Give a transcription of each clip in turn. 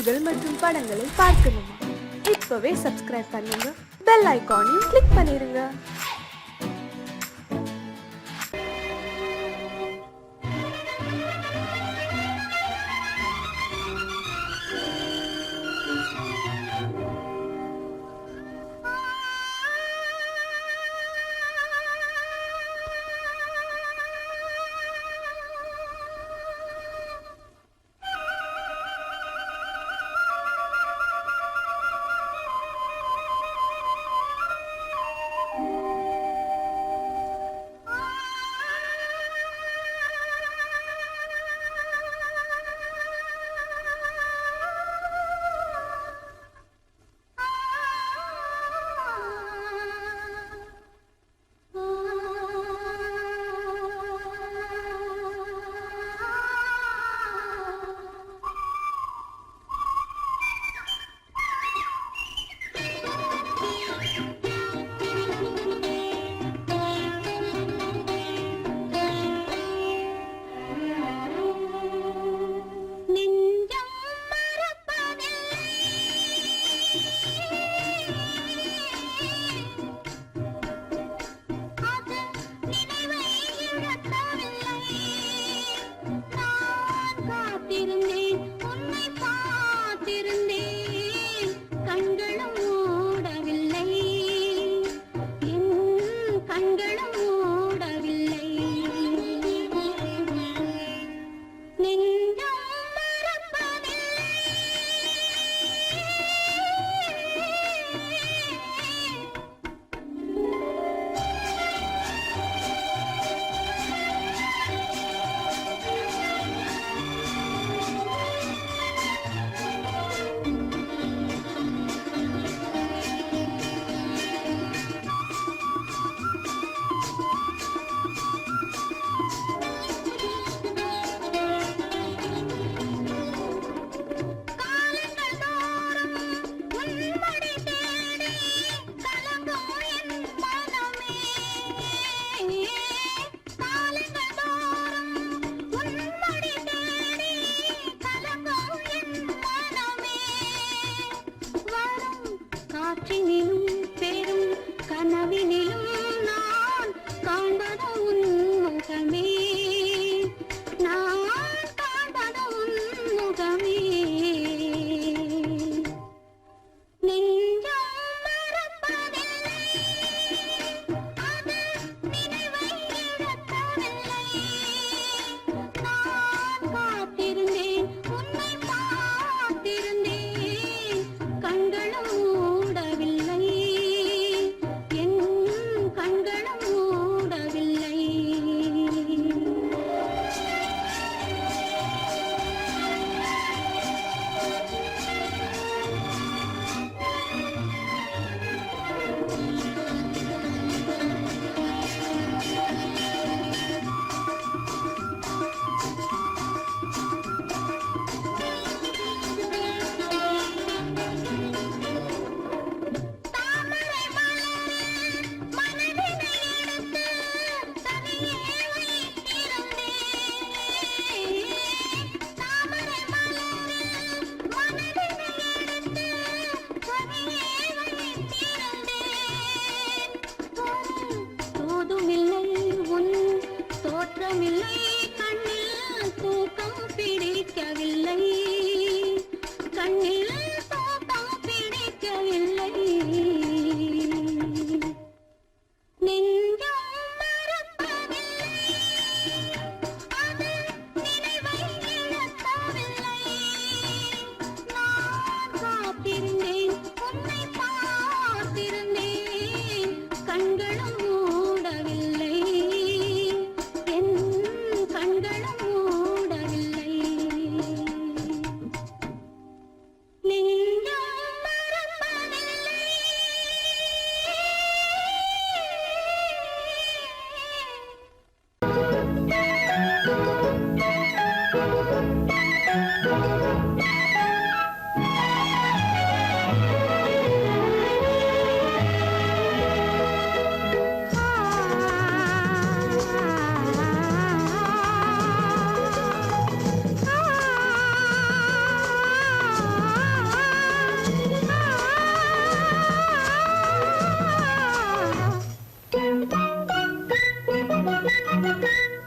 பாடல்கள் மற்றும் படங்களை பார்க்கணுமா? இப்பவே சப்ஸ்கிரைப் பண்ணுங்க, பெல் ஐகானையும் கிளிக் பண்ணிருங்க.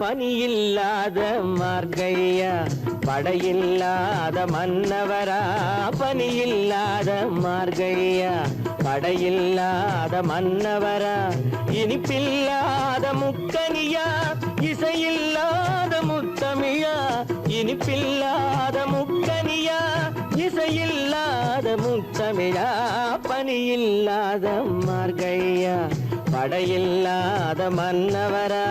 பனியில்லாத மார்கழியா படையில்லாத மன்னவரா பனியில்லாத மார்கழியா படையில்லாத மன்னவரா இனிப்பில்லாத முக்கனியா இசையில்லாத முத்தமிழா இனிப்பில்லாத முக்கனியா இசையில்லாத முத்தமிழா பனியில்லாத மார்கழியா படையில்லாத மன்னவரா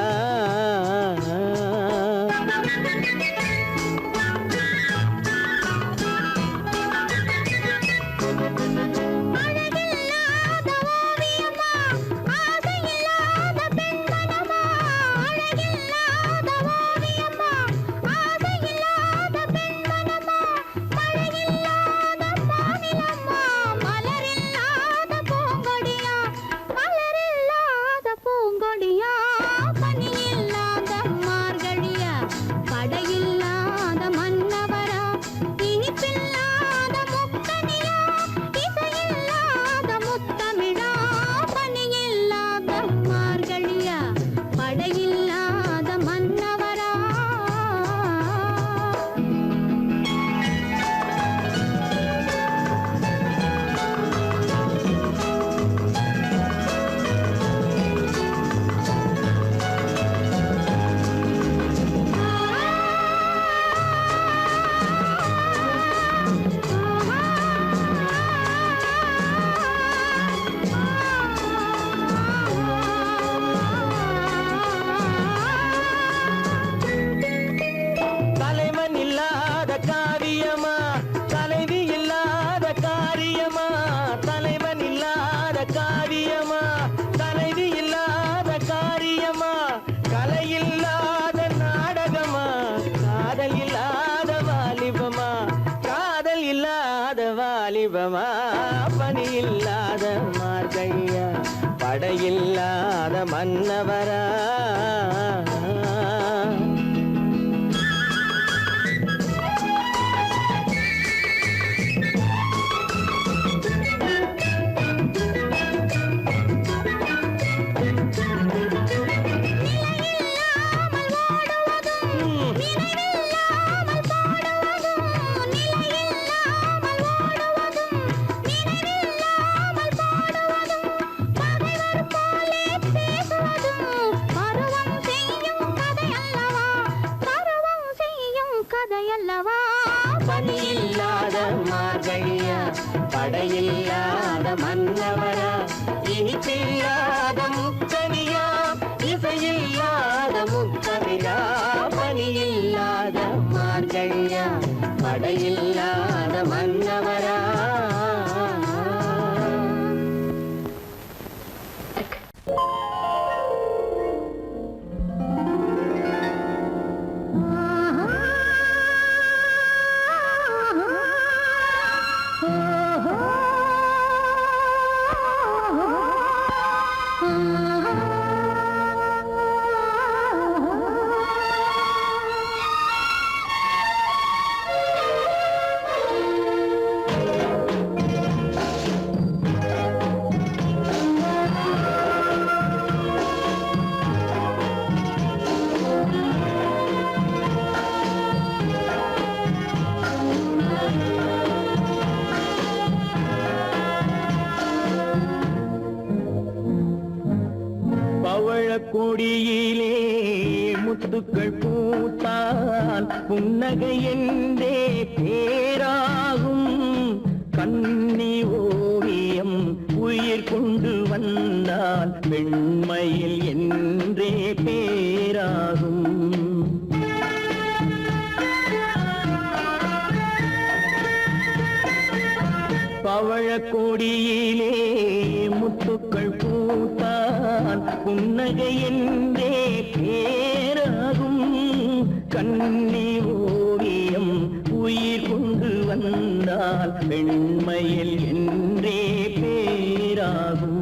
வாலிபமா பனியில்லாத மார்கழியா படையில்லாத மன்னவரா பனியில்லாத மார்கழியா படையில்லாத மன்னவரா இனிப்பில்லாத முக்கனியா இசையில்லாத முத்தமிழா பனியில்லாத மார்கழியா படையில்லாத மன்னவரா கொடியிலே முத்துக்கள் பூத்தால் புன்னகை என்றே பேராகும் கண்ணி ஓவியம் உயிர் கொண்டு வந்தால் வெண்மையில் என்றே பேராகும் பவழக்கொடியிலே முத்துக்கள் பூத்தால் புன்னகை என்றே பேராகும் கண்ணி ஓவியம் உயிர் கொண்டு வந்தால் வெண்மையில் என்றே பேராகும்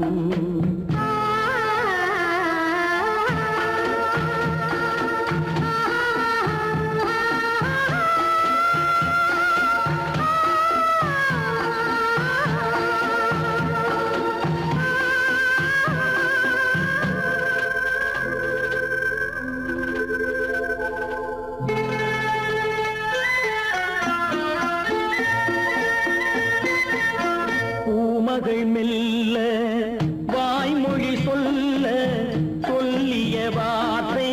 பூமகள் மெல்ல வாய்மொழி சொல்ல சொல்லிய வார்த்தை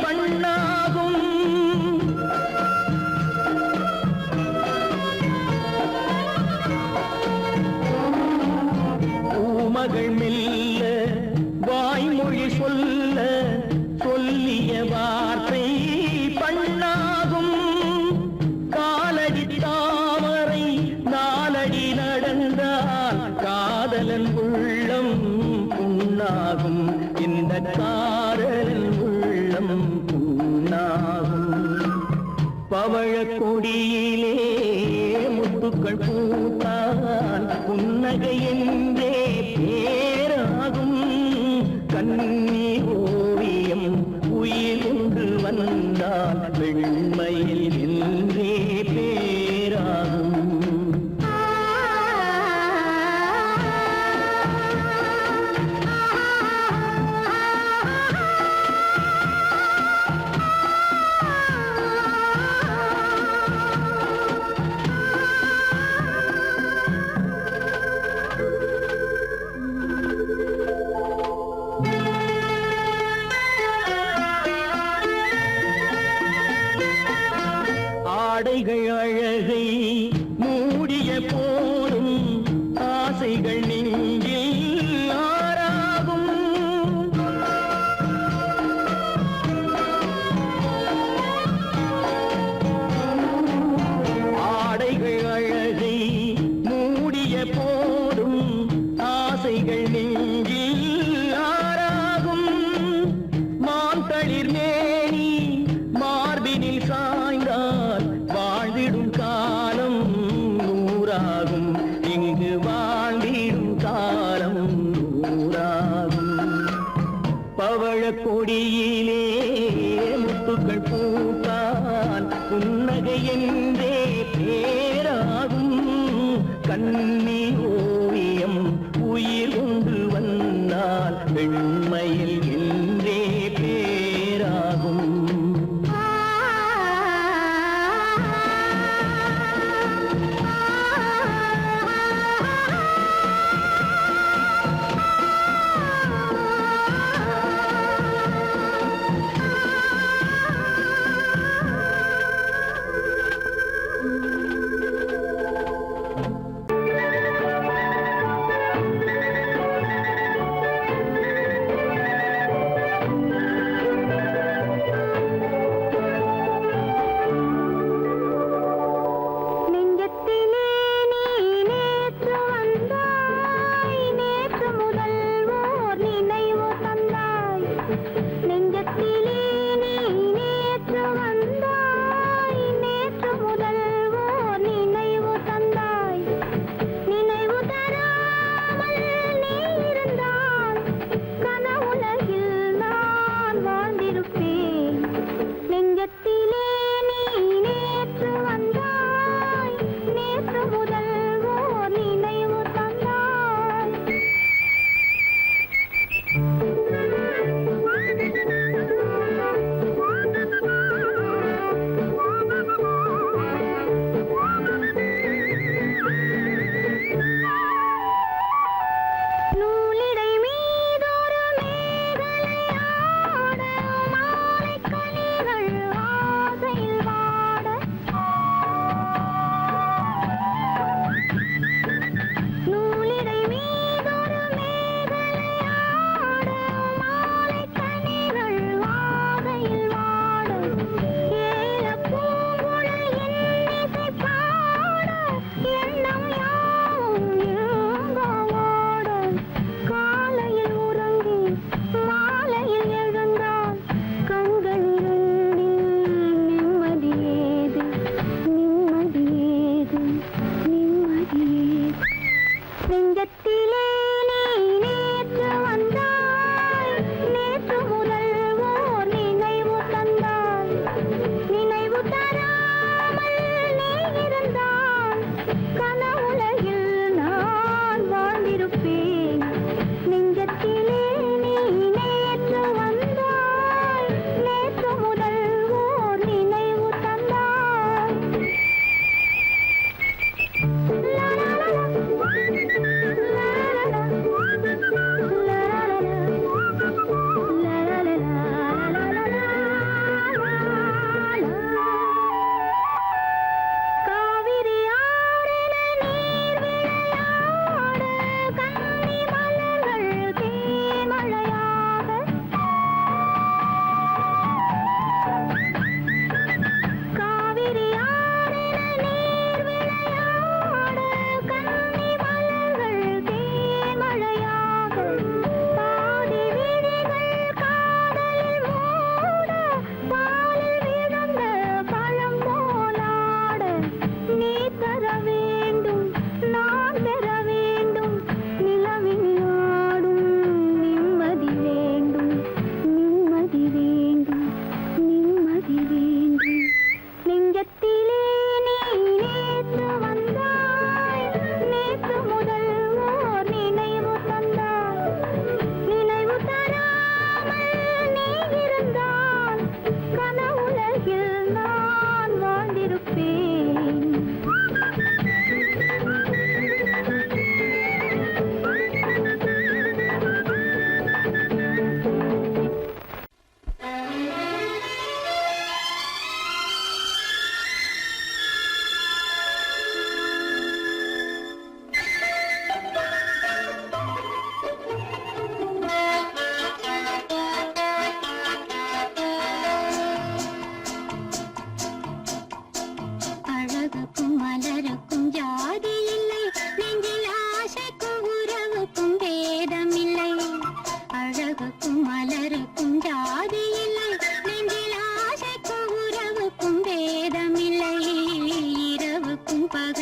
பண்ணாகும். பூமகள் மெல்ல வாய்மொழி சொல்ல சொல்லிய வார்த்தை பண்ணாகும். காலடி தாமரை நாலடி நடந்தால் காதலன் உள்ளம் புண்ணாகும். இந்த காதலன் உள்ளம் புண்ணாகும். பவழ கொடியிலே முத்துக்கள் பூத்தான் புன்னகை என்றே பேராகும். கண்ணி ஓவியம் உயிர் கொண்டு வந்தால் வெண்மையில் என்றே பேராகும். ஆடைகள் அழகை மூடிய போதும் ஆசைகள் நெஞ்சில் ஆறாகும். ஆடைகள் அழகை மூடிய போதும் ஆசைகள் நெஞ்சில் ஆறாகும். மாந்தளிர் மேனி மார்பினில் சாய்ந்தால் வாழ்ந்திடும் காலம் நூறாகும். இங்கு வாழ்ந்திடும் காலம் நூறாகும். பவழ கொடியிலே முத்துக்கள் பூத்தான் புன்னகை என்றே பேராகும். கண்ணி ஓவியம் உயிர் கொண்டு வந்தால் வெண்மையில் என்றே பேராகும்.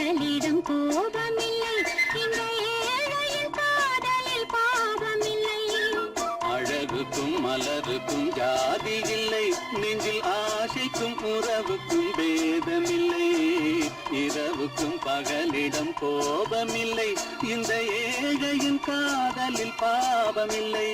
பகலிடம் கோபமில்லை, இந்த ஏழையின் காதலில் பாவமில்லை. அழகுக்கும் மலருக்கும் ஜாதி இல்லை, நெஞ்சில் ஆசைக்கும் உறவுக்கும் பேதமில்லை. இரவுக்கும் பகலிடம் கோபமில்லை, இந்த ஏழையின் காதலில் பாவமில்லை.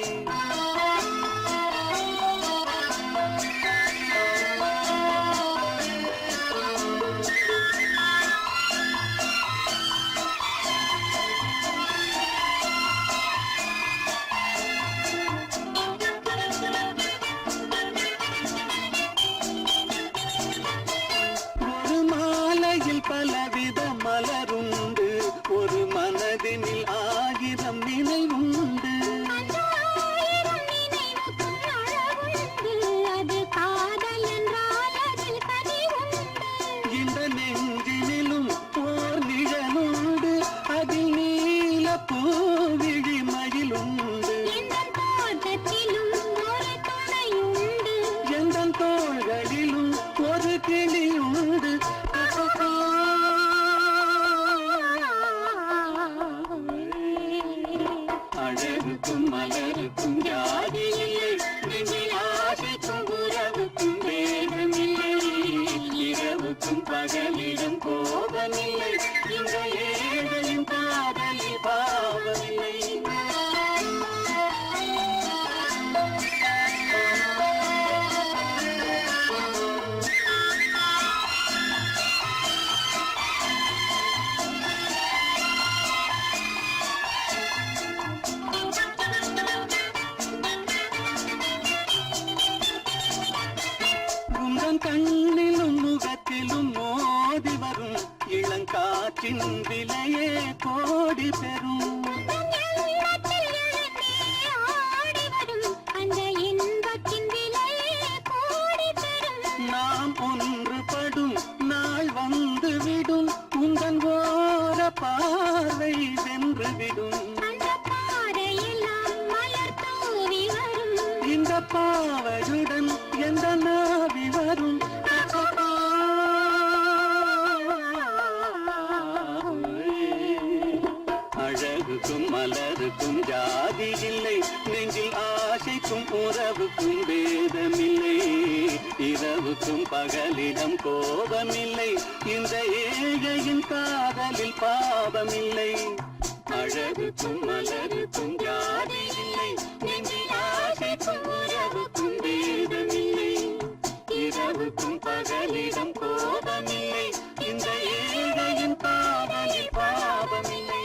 பலவித மலருண்டு, ஒரு மனதினில் 1000 நினைவுண்டு. அது காதல் என்றால் அதில் கனிவுண்டு. இந்த நெஞ்சினிலும் ஓர் நிழலுண்டு, அதில் நீல பூவிழி மயிலுண்டு. எந்தன் தோட்டத்திலும் ஒரு துணையுண்டு, எந்தன் தோள்களிலும் ஒரு கிளியுண்டு. அழகுக்கும் மலருக்கும் ஜாதி இல்லை, நெஞ்சில் ஆசைக்கும் உறவுக்கும் வேதமில்லை. இரவுக்கும் பகலிடம் கோபமில்லை, இந்த ஏழையின் காதலில் பாவமில்லை. கண்ணிலும் முகத்திலும் மோதி வரும் இளங்காற்றின் விலையே கோடி பெறும். அந்த இன்பத்தின் விலையே கோடி பெறும். நாம் ஒன்றுபடும் நாள் வந்துவிடும், உங்கள் ஓர பார்வை வென்றுவிடும். அந்த பாறையெல்லாம் மலர் தூவி வரும், இந்த பாவையுடன் எந்த நாவி வரும். அழகுக்கும் மலருக்கும் ஜாதி இல்லை, நெஞ்சில் ஆசைக்கும் உறவுக்கும் வேதமில்லை. இரவுக்கும் பகலிடம் கோபமில்லை, இந்த ஏழையின் காதலில் பாவமில்லை. அழகுக்கும் மலருக்கும் ஜாதி இல்லை, நெஞ்சில் ஆசைக்கும் உறவுக்கும் வேதமில்லை. இரவுக்கும் பகலிடம் கோபமில்லை, இந்த ஏழையின் காதலில் பாவமில்லை.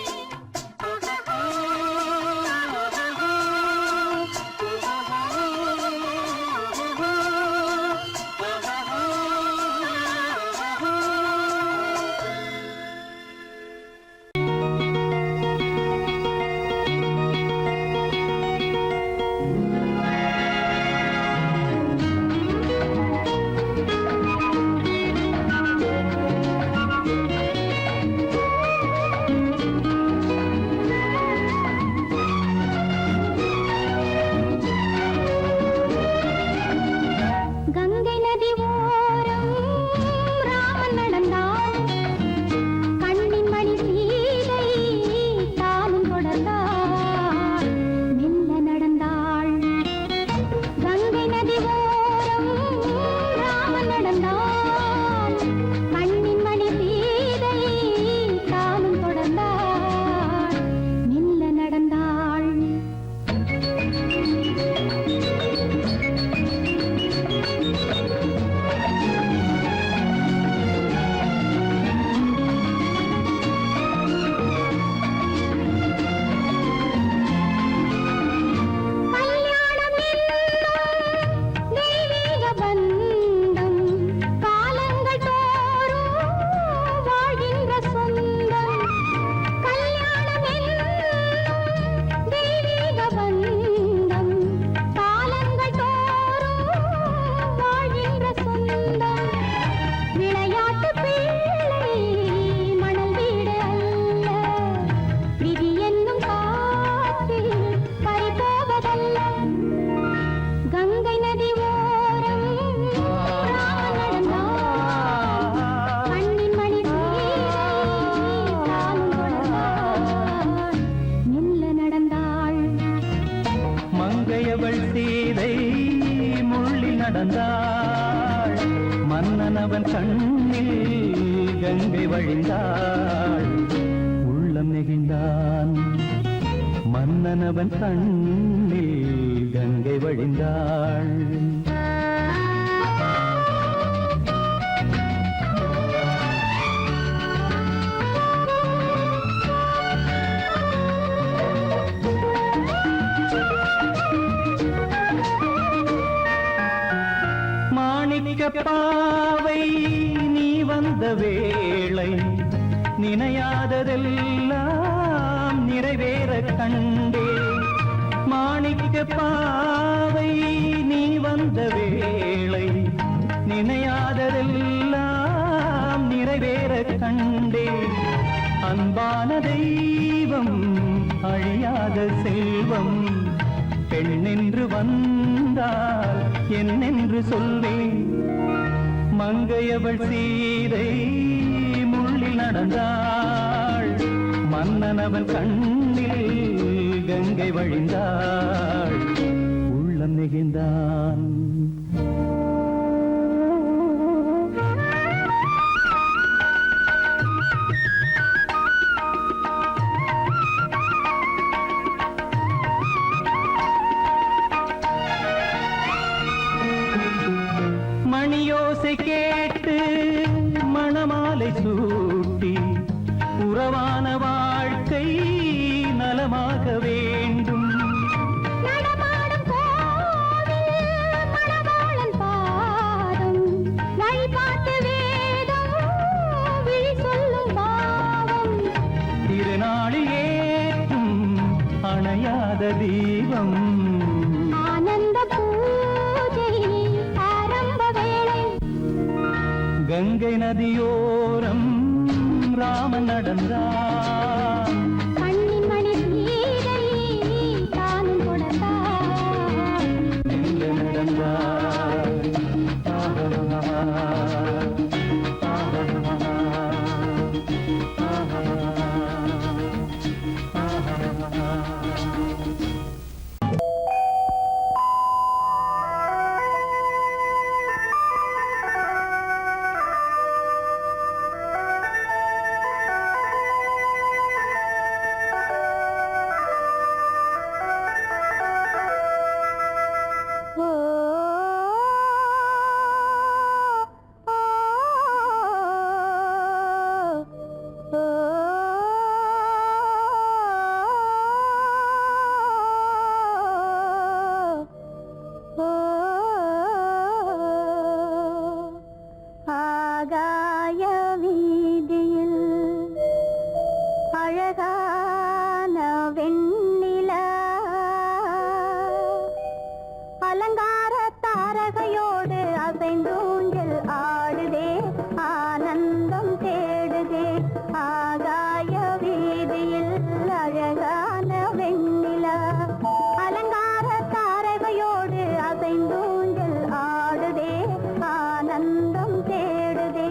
வழிந்தாள் உள்ளம் நெகிழ்ந்தான் மன்னனவன் கண்ணில் கங்கை வழிந்தாள் பாவை நீ வந்த வேளை நினையாததெல்லாம் நிறைவேற கண்டே மாணிக்க பாவை நீ வந்த வேளை நினையாததெல்லாம் நிறைவேற கண்டே அன்பான தெய்வம் அழியாத செல்வம் பெண்ணென்று வந்தால் என்னென்று சொல்வேன் மங்கையவள் சீதை முள்ளில் நடந்தாள் மன்னனவன் கண்ணில் கங்கை வழிந்தாள் உள்ளம் நெகிழ்ந்தான் மணியோசை கேட்டு மணமாலை சூட்டி உறவான வாழ்க்கை நலமாக வேண்டும் நடமாடும் கோவில் மணவாளன் பாதம் வழிபாட்டு வேதம் விழி சொல்லும் பாவம் திருநாளில் ஏற்றும் அணையாத தீபம் ஆனந்த பூஜை ஆரம்ப வேளை கங்கை நதியோரம் ராமன் நடந்தான் கண்ணின் மணி சீதை தானும் கொடுத்தார் எங்க நடந்தார் ஆகாய வீதியில் அழகான வெண்ணிலா அலங்கார தாரகையோடு அசைந்தூஞ்சல் ஆடுதே ஆனந்தம் தேடுதே ஆகாய வீதியில் அழகான வெண்ணிலா அலங்கார தாரகையோடு அசைந்தூஞ்சல் ஆடுதே ஆனந்தம் தேடுதே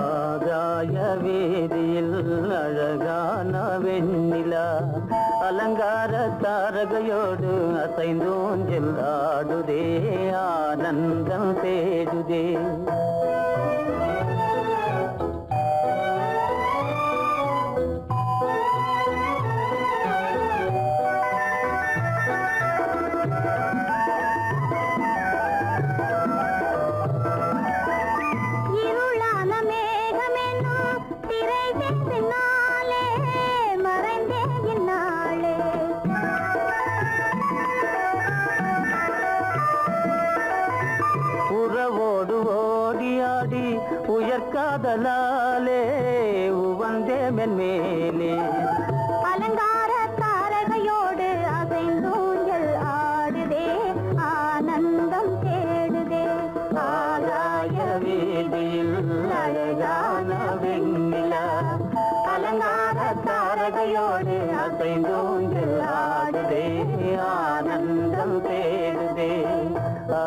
ஆகாய வேதியில் அழகான வெண்ணிலா அலங்கார தாரகையோடு அசைந்தோஞ்சல் ஆடுதே ஆனந்தம் தேடுதே இருளான மேகமென்னும் திரை பின்னாலே மறைந்தே இந்நாளே உறவோடு ஓடியாடி உயர்காதலாலே உவந்தே மென்மேலே அலங்கார தாரகையோடு அசைந்தூஞ்சல் ஆடுதே ஆனந்தம் தேடுதே ஆகாய வீதியில் அழகான வெண்ணிலா அலங்கார தாரகையோடு அசைந்தோஞ்சல் ஆடுதே ஆனந்தம் தேடுதே ஆ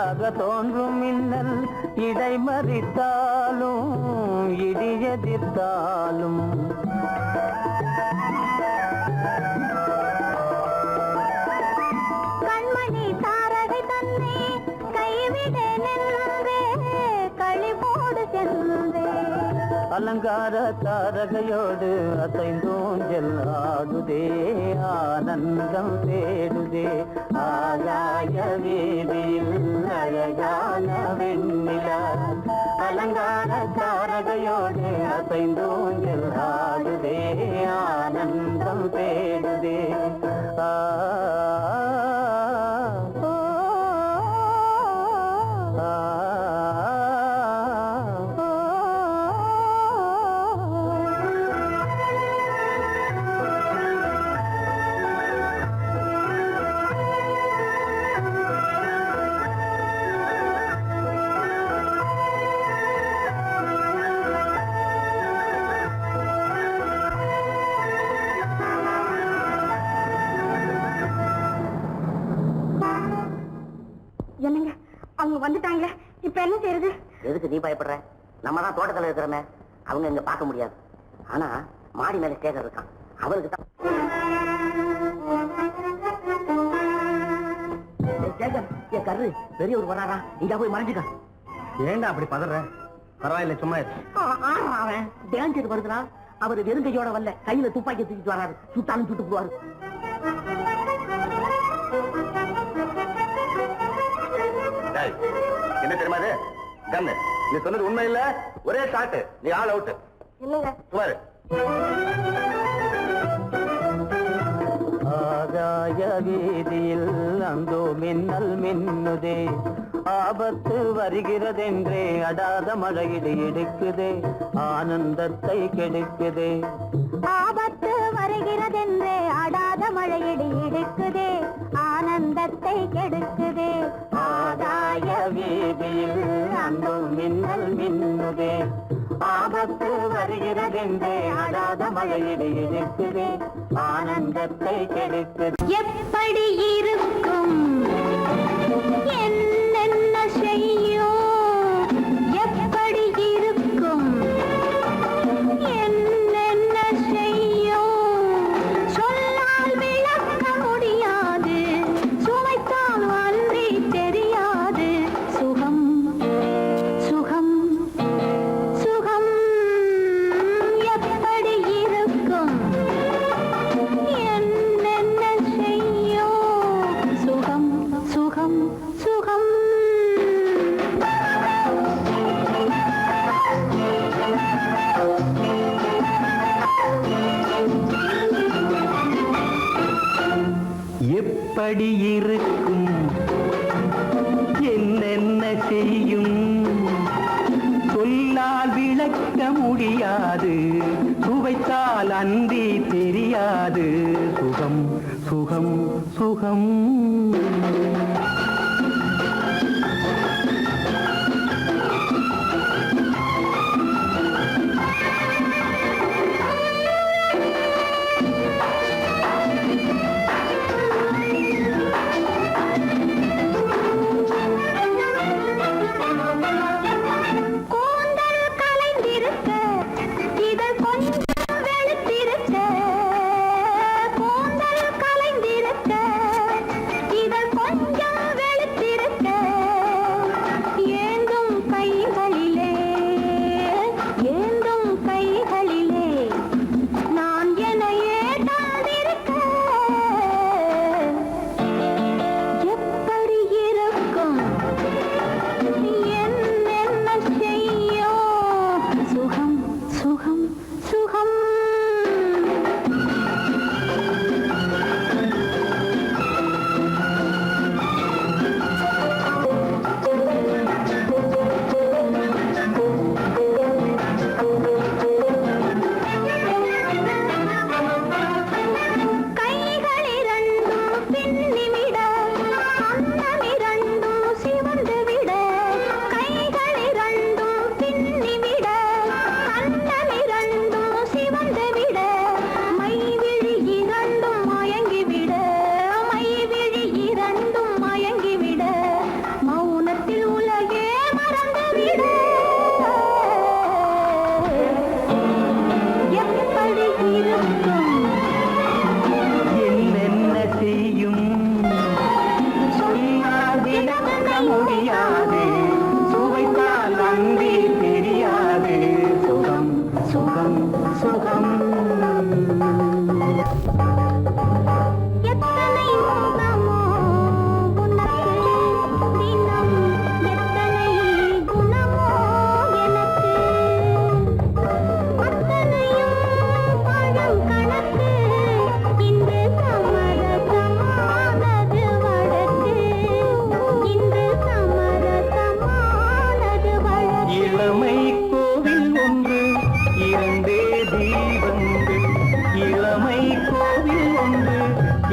இடியாக தோன்றும் மின்னல் இடைமறித்தாலும் இடியெதிர்த்தாலும் கண்மணி தாரகை தன்னை கைவிட நின்றே களிபோடு சென்றே அலங்கார தாரகையோடு அசைந்தோஞ்சல் ஆடுதே ஆனந்தம் தேடுதே ஆகாய வீதியில் அழகான வெண்ணிலா அலங்கார தாரகையோடு அசைந்தோஞ்சல் ஆடுதே ஆனந்தம் தேடுதே என்னங்க அவங்க வந்துட்டாங்களே இப்ப என்ன செய்யறது? எதுக்கு நீ பயப்படுற? நம்ம தான் தோட்டத்துல இருக்கிறோமே, அவங்க இங்க பார்க்க முடியாது. ஆனா மாடி மேல ஸ்டேஜர் இருக்கான், அவருக்கு தான். கரு பெரியவர் வராரா, இங்க போய் மறைஞ்சுக்க. ஏண்டா அப்படி பதற? பரவாயில்ல, சும்மா அவன் டேஞ்சர் வருதுனா, அவர் வெறுங்கையோட வரல, கையில துப்பாக்கி தூக்கிட்டு வராரு. சுட்டாலும் சுட்டு போவாரு. என்ன தெரியுமா இது? கண்ணு, நீ சொன்னது உண்மை இல்ல, ஒரே ஷாட், நீ ஆல் அவுட். இல்லைங்க சுமாரு. ஆகாய வீதியில் அந்தோ மின்னல் மின்னுதே, ஆபத்து வருகிறதென்றே அடாத மழையிடு எடுக்குதே, ஆனந்தத்தை கெடுக்குதே. ஆபத்து வருகிறதென்றே அடாத மழையிடி எடுக்குதே, ஆனந்தத்தை கெடுக்குதே. ஆகாய வீதியில் அந்தோ மின்னல் மின்னுதே, ஆபத்து வருகிறதென்றே அடாத மழையிடு எடுக்குதே, ஆனந்தத்தை கெடுக்குதே. எப்படி இருக்கும் என்னென்ன செய்யும், எப்படி இருக்கும் என்னென்ன செய்யும், சொல்லால் விளக்க முடியாது, சுமைத்தால் அன்றி தெரியாது. சுகம் சுகம் சுகம் எப்படி இருக்கும் என்னென்ன செய்யும், சுகம் சுகம் சுகம். எப்படி இருக்கும் என்னென்ன செய்யும், சொல்லால் விளக்க முடியாது, சுவைத்தால் அன்றி தெரியாது. சுகம் சுகம் சுகம். கூந்தல் கலைந்திருக்க, இதழ் கொஞ்சம் வெளுத்திருக்க, கூந்தல் கலைந்திருக்க, இதழ் கொஞ்சம் இருக்கும் என்னென்ன செய்யும் சொல்லாதிருக்க முடியாது சுவைத்தால் அன்பே தெரியாது சுகம் சுகம் சுகம் எத்தனை முகமோ உனக்கு தினம் எத்தனை குணமோ எனக்கு அத்தனையும் பழம் கணக்கு இன்று சமரசமானது வழக்கு இன்று சமரசமானது வழக்கு இளமை கோவில் ஒன்று இரண்டே தீபங்கள் இளமை கோவில் ஒன்று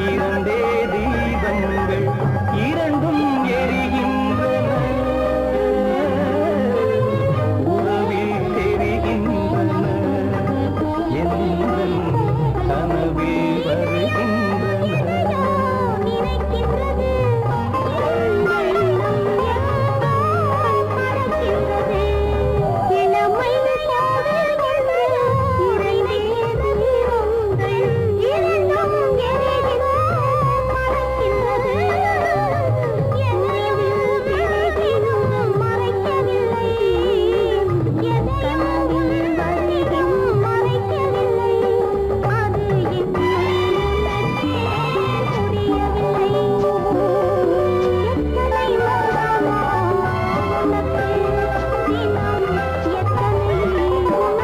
இரண்டே தீபங்கள் இரண்டும் எரிகின்றன உறவில் தெரிகின்றன எங்கள் கனவில் வருகின்றன நினைக்கின்றது எண்ணம் எல்லாம் மறக்கின்றது இளமை கோவில் ஒன்று இரண்டே தீபங்கள் இரண்டும் எரிகின்றன மறக்கின்றது என்னில் விரைகின்றும் மறைக்கவில்லை என் கனவில் வருகின்றும் மறைக்கவில்லை அது இன்னும் உனக்கே புரியவில்லை எத்தனை மோகமோ உனக்கு தினம் எத்தனை குணமோ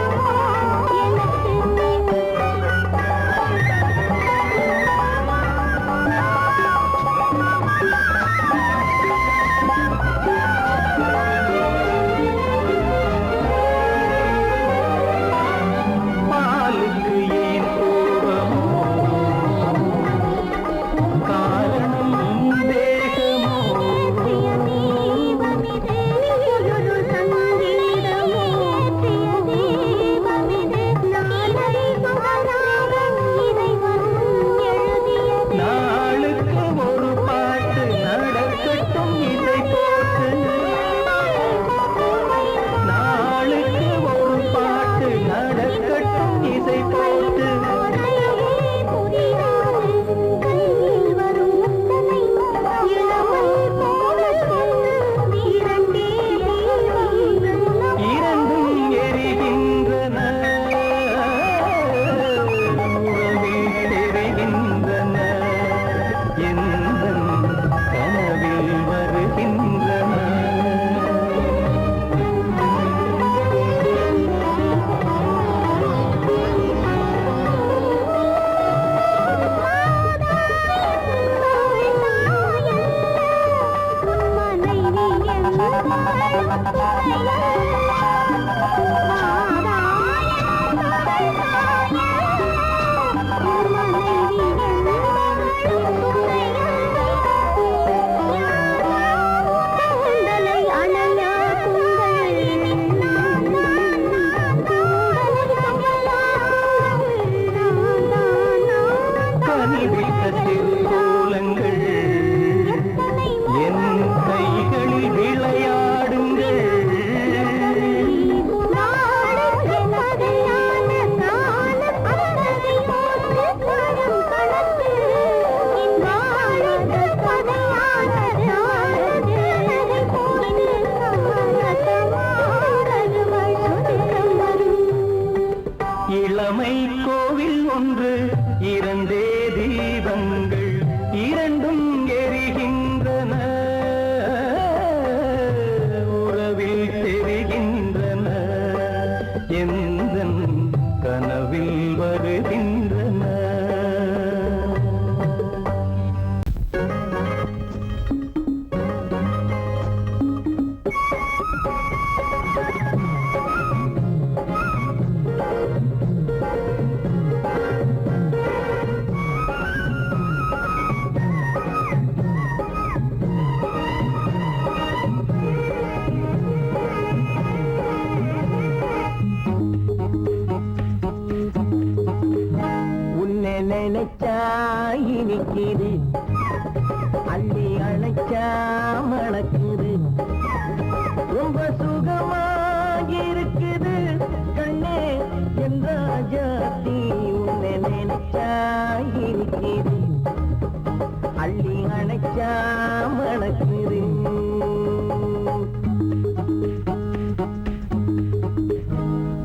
பாலுக்கு ஏன் கோபமோ காரணம் தேகமோ தீபமிதே ஒரு சங்கீதமே தீபமிதே நாளை சுகராகம் இறைவன் எழுதியது நாளுக்கு ஒரு பாட்டு நடக்கட்டும் இசை போட்டு நாளுக்கு ஒரு பாட்டு நடக்கட்டும் இசை போட்டு இரண்டும் எரிகின்றன உறவில் தெரிகின்றன எந்தன் கனவில் வருகின்றன கனிவிட்ட திருக்கோலங்கள் என் கைகளில் விளையாடுங்கள் இளமை கோவில் ஒன்று இரண்டே தீபங்கள் இரண்டும் எரிகின்றன உறவில் தெரிகின்றன எந்தன் கனவில் வருகின்றன நினைச்சா இனிக்குது அள்ளி அணைச்சா மணக்குது ரொம்ப சுகமாக இருக்குது கண்ணே என் ராஜாத்தி உன்னை நினைச்சா இனிக்குது அள்ளி அணைச்சா மணக்குது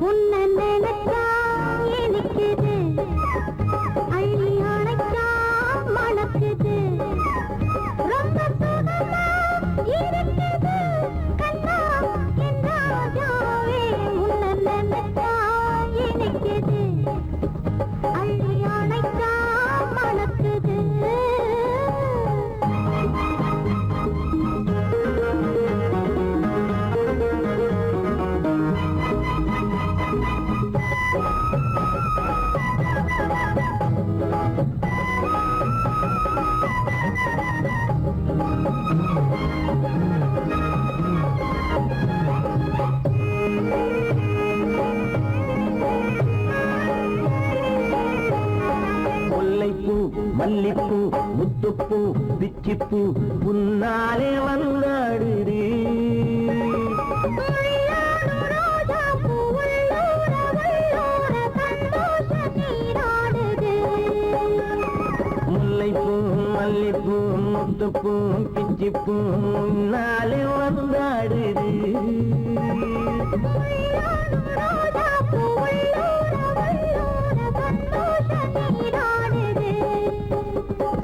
உன்னை நினைச்சா இனிக்குது அள்ளி அணைச்சா மணக்குது ரொம்ப சுகமா இருக்குது கண்ணா என் ராஜாவே உன்னை நினைச்சா இனிக்குது அள்ளி அணைச்சா மணக்குது முல்லைப்பூ மல்லிப்பூ முத்துப்பூ பிச்சிப்பூ உன்னாலே வந்தாடுது முல்லைப்பூ மல்லிப்பூ முத்துப்பூ பிச்சிப்பூ உன்னாலே வந்தாடுது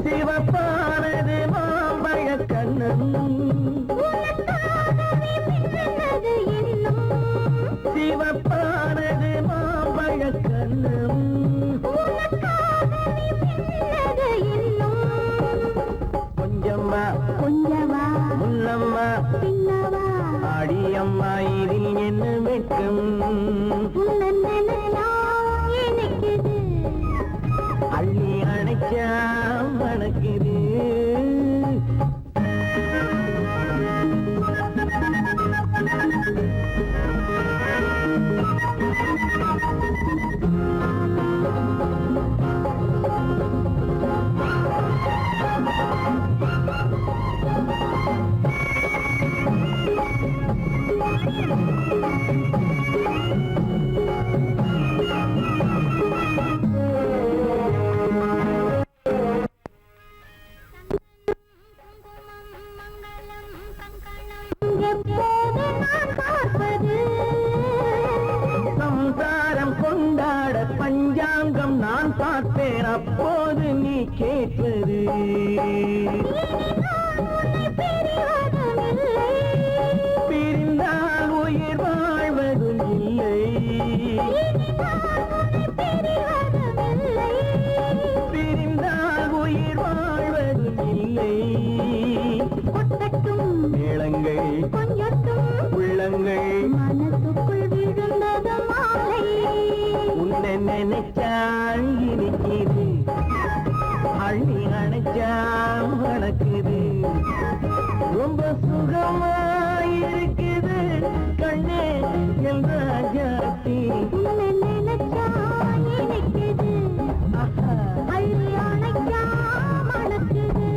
சிவப்பானது மாம்பழ கண்ணம் சிவப்பானது மாம்பழ கண்ணம் கொஞ்சம்மா கொஞ்சவா முன்னம்மா பின்னவா அடியம்மா இதில் என்ன வெட்கம் உன்னை நினைச்சா இனிக்குது அள்ளி அணைச்சா மணக்குது எப்போது நான் பார்ப்பது சம்சாரம் கொண்டாட பஞ்சாங்கம் நான் பார்ப்பேன் அப்போது நீ கேட்பது பிரிந்தால் உயிர் வாழ்வதும் இல்லை பிரிந்தால் உயிர் வாழ்வதும் இல்லை கொட்டட்டும் மேளங்கள் கொஞ்சட்டும் உள்ளங்கள் மனசுக்குள் விழுந்தது மாலை உன்னை நினைச்சால் இனிக்குது அள்ளி அணைச்சா மணக்குது ரொம்ப சுகமாயிருக்குது கண்ணே என் ராஜாத்தி உன்னை நினைச்சா இனிக்குது ஆஹா அள்ளி அணைச்சா மணக்குது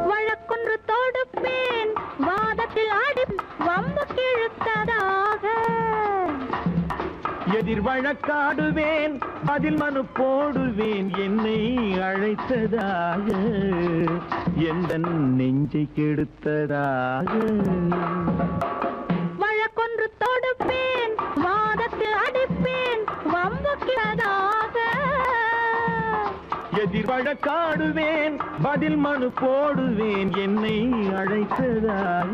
வழக்கொன்று தொடுப்பேன் வாதத்தில் ஆடி வம்பு கிழுத்ததாக எதிர் வழக்காடுவேன் அதில் மனு போடுவேன் என்னை அழைத்ததாக எந்த நெஞ்சை கெடுத்ததாக வழக்கொன்று தொடுப்பேன் வாதத்தில் அடிப்பேன் வம்பு கிழதாக எதிர் வழக்காடுவேன் பதில் மனு போடுவேன் என்னை அழைத்ததாக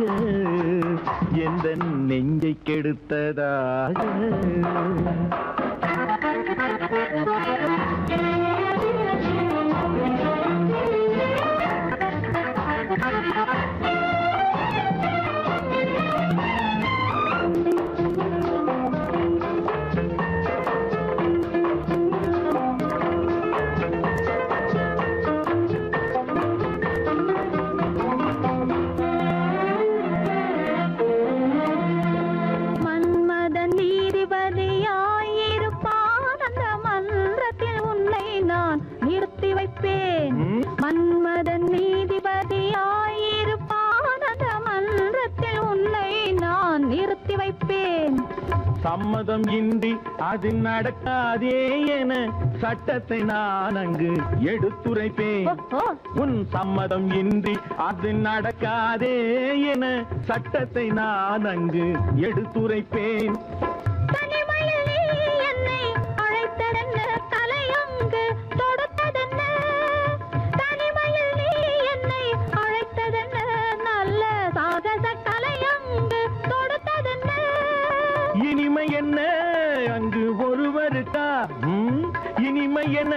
எந்த நெஞ்சை கெடுத்ததாக சம்மதம் இன்றி அது நடக்காதே என சட்டத்தை நான் அங்கு எடுத்துரைப்பேன். உன் சம்மதம் இன்றி அது நடக்காதே என சட்டத்தை நான் அங்கு எடுத்துரைப்பேன். இனிமை என்ன அங்கு ஒருவருக்கா? இனிமை என்ன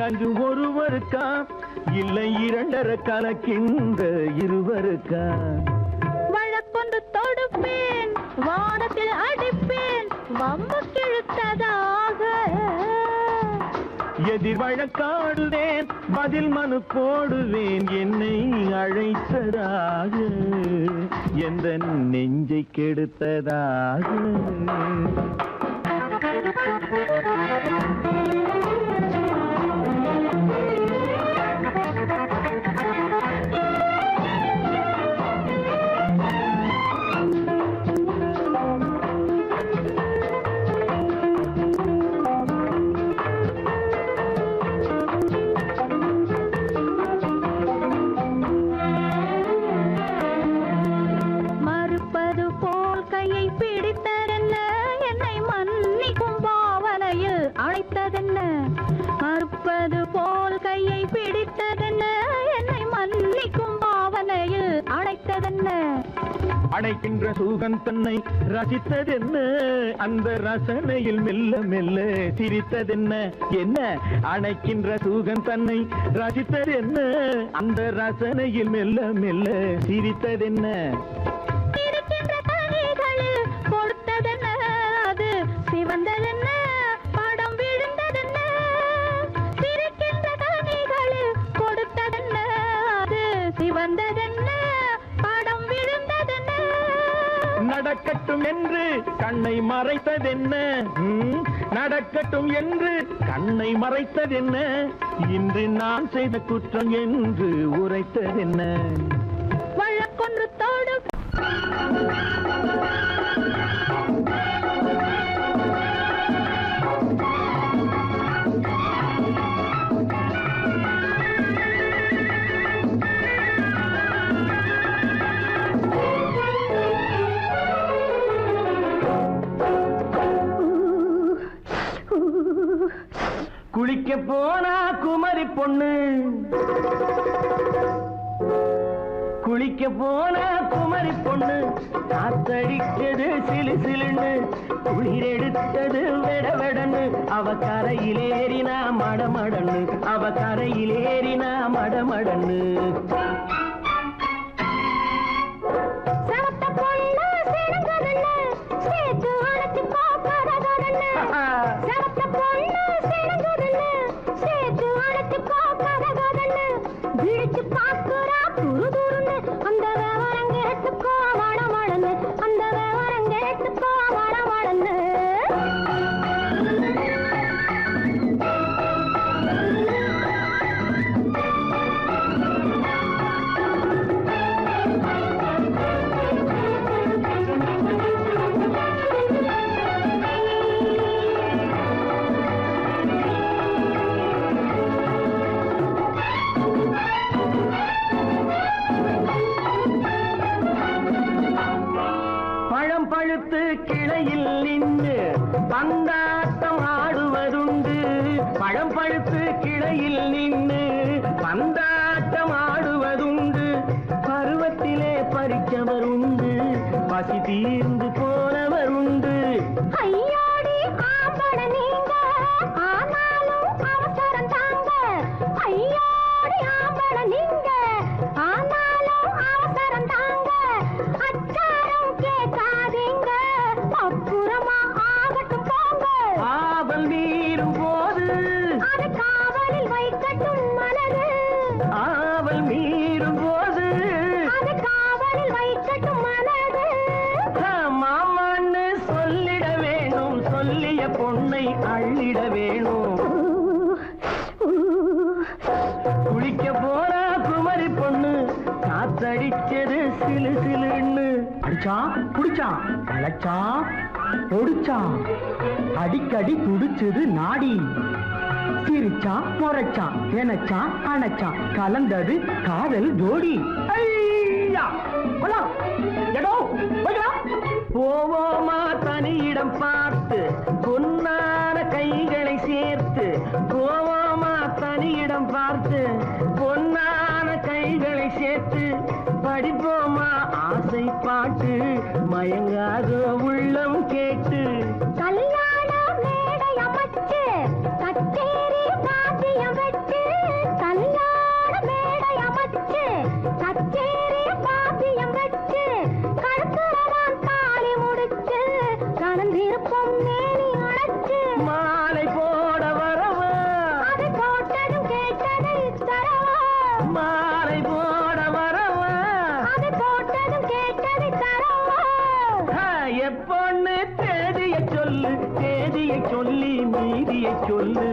அங்கு ஒருவருக்கா? இல்லை இரண்டரை கலக்கின்ற இருவருக்கா? வழக்கொண்டு தொடுப்பேன், வானத்தில் அடிப்பேன், வம்பு கிழுத்ததாக. எதிர் வழக்காடுவேன், பதில் மனு போடுவேன், என்னை அழைத்ததாக, எந்த நெஞ்சை கெடுத்ததாக. மறுப்பது போல் கையை பிடித்ததென்ன, என்னை மன்னிக்கும் பாவனையில் அழைத்ததென்ன. அணைக்கின்ற சுகம் தன்னை ரசித்ததென்ன, அந்த ரசனையில் மெல்ல மெல்ல சிரித்ததென்ன. என்ன அணைக்கின்ற சுகம் தன்னை ரசித்ததென்ன, அந்த ரசனையில் மெல்ல மெல்ல சிரித்ததென்ன. இருக்கின்ற கனிகளில் கொடுத்ததென்ன, அது சிவந்ததென்ன, படம் விழுந்ததென்ன. இருக்கின்ற கனிகளில் கொடுத்ததென்ன, அது சிவந்ததென்ன, படம் விழுந்ததென்ன. நடக்கட்டும் என்று கண்ணை மறைத்ததென்ன, நடக்கட்டும் என்று கண்ணை மறைத்ததென்ன, இன்று நான் செய்த குற்றம் என்று உரைத்ததென்ன. வழக்கொன்று தோடு குளிக்க போனா குமரி பொண்ணு, குளிக்க போனா குமரி பொண்ணு, காத்தடிச்சது சிலு சிலுன்னு, குளிர் எடுத்தது வெட வெடன்னு, அவ கரையிலேறினா மடமடன்னு, அவ கரையிலேறினா மடமடன்னு. கிளையில் நின்று பந்தாட்டம் ஆடுவதுண்டு, பழம் பழுத்து கிளையில் நின்று பந்தாட்டம் ஆடுவதுண்டு, பருவத்திலே பறிச்சவர் உண்டு, பசி தீர்ந்து போனவர் உண்டு. ஐயோடி ஆம்பட நீங்க, ஆனாலும் அவசரம் தாங்க. ஐயோடி ஆம்பட நீங்க, ஆனாலும் அவசரம் தாங்க. அச்சாரம் கேட்காதீங்க, அப்புறமா ஆகட்டும் போங்க. ஆவல் மீறும் போது அது காவலில் வைக்கட்டும் மனது, ஆவல் மீறும் போது அது காவலில் வைக்கட்டும் மனது. மாமான்னு சொல்லிட வேணும், சொல்லிய பொண்ணை அள்ளிட வேணும். குளிக்க போறா குமரி பொண்ணு, காத்தடிச்சது சிலு சிலுன்னு, அடிச்சா புடிச்சா அழைச்சா பொடிச்சான் அடிக்கடி துடிச்சது நாடி சிரிச்சான் முறைச்சான் நினைச்சான் அணைச்சான் கலந்தது காதல் ஜோடி ஐயா! போலாம். எடோ, போய்க்கலாம். போவோமா தனியிடம் பார்த்து பொன்னான கைகளை சேர்த்து போவோமா தனியிடம் பார்த்து பொன்னான கைகளை சேர்த்து படிப்போமா ஆசை பாட்டு மயங்காத உள்ளம் கேட்டு கல்யாண மேடை அமைச்சு கச்சேரி வாத்தியம் வச்சு கல்யாண மேடை அமைச்சு கச்சேரி வாத்தியம் வச்சு கழுத்துறவான் தாலி முடிச்சு கலந்திருப்போம் மேனி அடைச்சு மாலை போட வரவா அது போட்டதும் கேட்டதை தரவா மாலை போட வரவா அது போட்டதும் கேட்டதை தரவா எப்பொண்ணு தேதியை சொல்லி மீதியை சொல்லு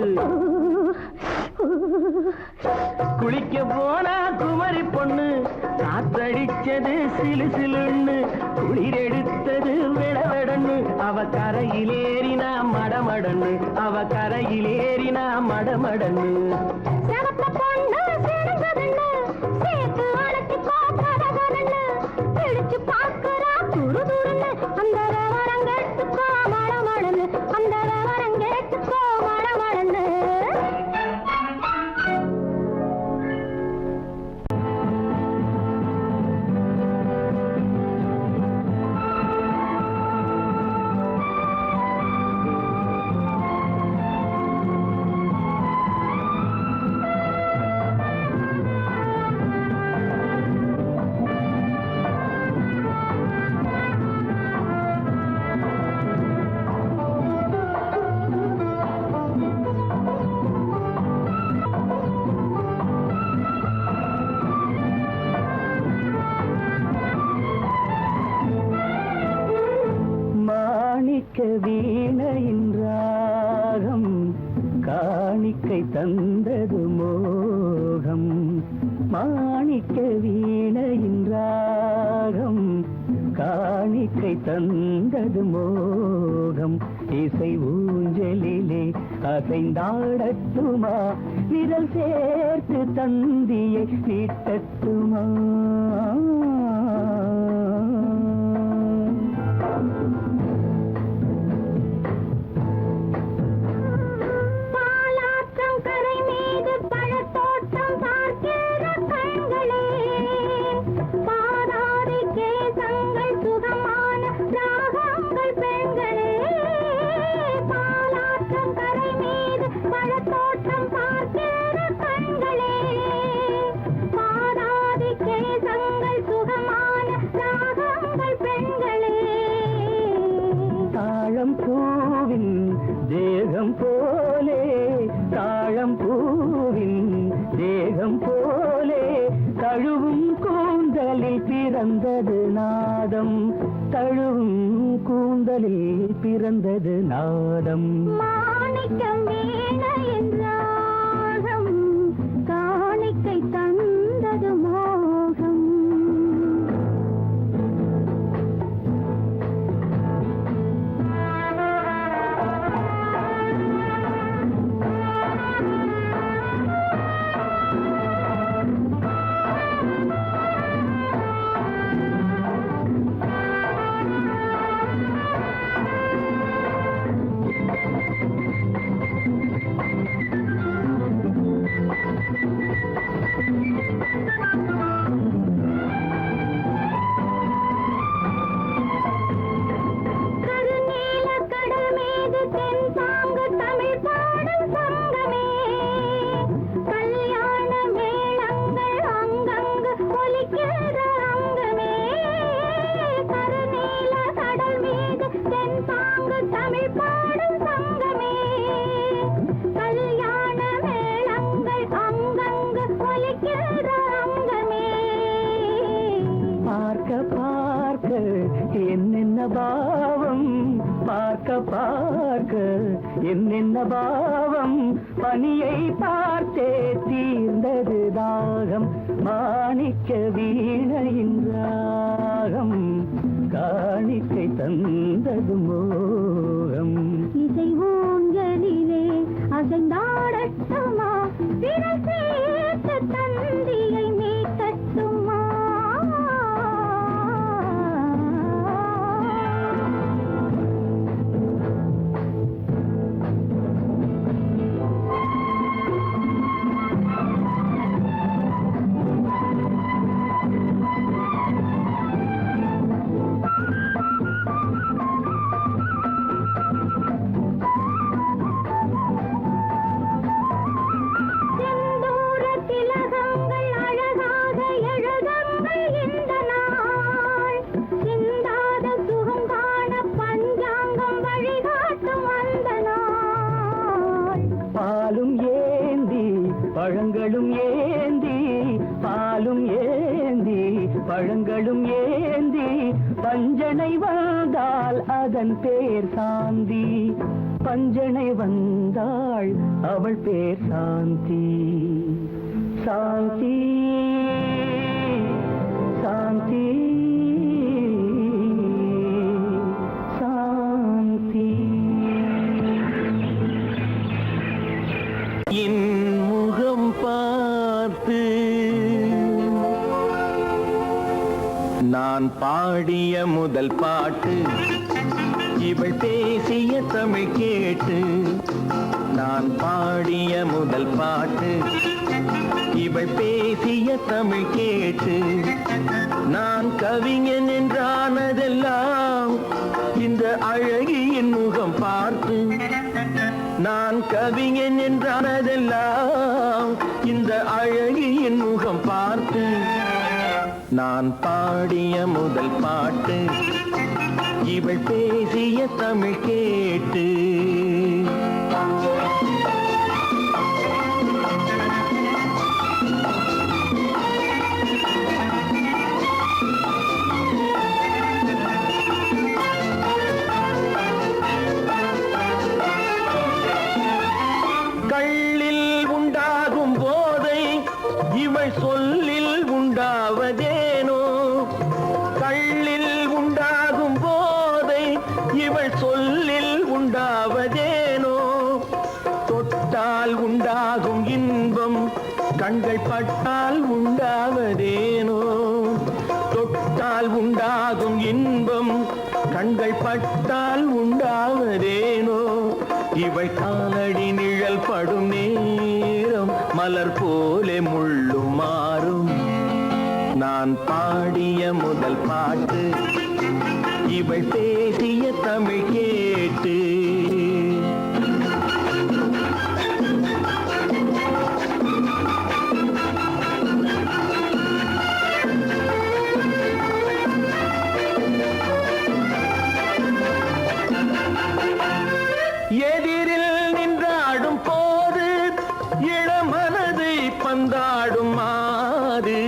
குளிக்க போனா குமரி பொண்ணு காத்தடிச்சது சிலு சிலுன்னு குளிர் எடுத்தது விடவெடன்னு அவ கரையிலேறினா மடமடன்னு அவ கரையிலேறினா மடமடன்னு செவத்த பொண்ணு சிறந்ததுன்னு சேர்த்து அழைச்சிக்கோ கதகதன்னு பிடிச்சு பார்க்கறா துரு துருன்னு அந்த வரங்கெட்டுக்கோ மடமடன்னு அந்த வரங்கெட்டுக்கோ மடமடன்னு மாணிக்க வீணையின் ராகம் காணிக்கை தந்தது மோகம் மாணிக்க வீணையின் ராகம் காணிக்கை தந்தது மோகம் இசை ஊஞ்சலிலே அசைந்தாடட்டுமா விரல் சேர்த்து தந்தியை நீட்டட்டுமா பாலாற்றம் கரை மீது பழத்தோட்டம் பார்க்கிற கண்களே பாதாதி கேசங்கள் சுகமான ராகங்கள் பெண்களே பாலாற்றம் கரை மீது பழத்தோட்டம் பார்க்கிற கண்களே பாதாதி கேசங்கள் சுகமான ராகங்கள் பெண்களே தாழம் பூவின் தேகம் போலே தாழம் பூவின் தேகம் போலே தழுவும் கூந்தலில் பிறந்தது நாதம் தழுவும் கூந்தலில் பிறந்தது நாதம் மாணிக்கம் வீணையின் ராகம் காணிக்கை தந்தது மோகம் கருநீல கடல் மீது தென் சாங்கு தமிழ் பாடும் சங்கமே கல்யாண மேளங்கள் அங்கங்கு ஒலிக்கிற அங்கமே கருநீல கடல் மீது தென் சாங்கு தமிழ் பாடும் சங்கமே கல்யாண மேளங்கள் அங்கங்கு ஒலிக்கிற அங்கமே பார்க்க பார்க்க என்னென்ன பாவம் பார்க்க பார்க்க என்னென்ன பாவம் பனியை பார்த்தே தீர்ந்தது தாகம் மாணிக்க வீணையின் ராகம் காணி வாழ்க்கை தந்தது மோகம். இசை ஊஞ்சலிலே அசைந்தாடட்டுமா, விரல் சேர்த்து தந்தியை மீட்டட்டுமா? பாலும் ஏந்தி பழங்களும் ஏந்தி, பாலும் ஏந்தி பழங்களும் ஏந்தி, பஞ்சனை வந்தால் அதன் பேர் சாந்தி. பஞ்சனை வந்தாள் அவள் பேர் சாந்தி. சாந்தி சாந்தி சாந்தி. என் முகம் பார்த்து நான் பாடிய முதல் பாட்டு, இவள் பேசிய தமிழ் கேட்டு. நான் பாடிய முதல் பாட்டு, இவள் பேசிய தமிழ் கேட்டு. நான் கவிஞன் என்றானதெல்லாம் இந்த அழகியின் முகம் பார்த்து. நான் கவிஞன் என்றானதெல்லாம் இந்த அழகியின் முகம் பார்த்து. நான் பாடிய முதல் பாட்டு, இவள் பேசிய தமிழ் கேட்டு. கள்ளில் உண்டாகும் போதை இவள் சொல்லில் உண்டாவதேனோ. கள்ளில் உண்டாகும் போதை இவள் சொல்லில் உண்டாவதேனோ. தொட்டால் உண்டாகும் இன்பம் கண்கள் பட்டால் உண்டாவதேனோ. தொட்டால் உண்டாகும் இன்பம் கண்கள் பட்டால் உண்டாவதேனோ. இவள் காலடி நிழல் படும் நேரம் மலர் போலே முள்ளும் மாறும். நான் பாடிய முதல் பாட்டு, இவள் பேசிய தமிழ் கேட்டு. எதிரில் நின்றாடும் போது இளமனதை பந்தாடும் மாது.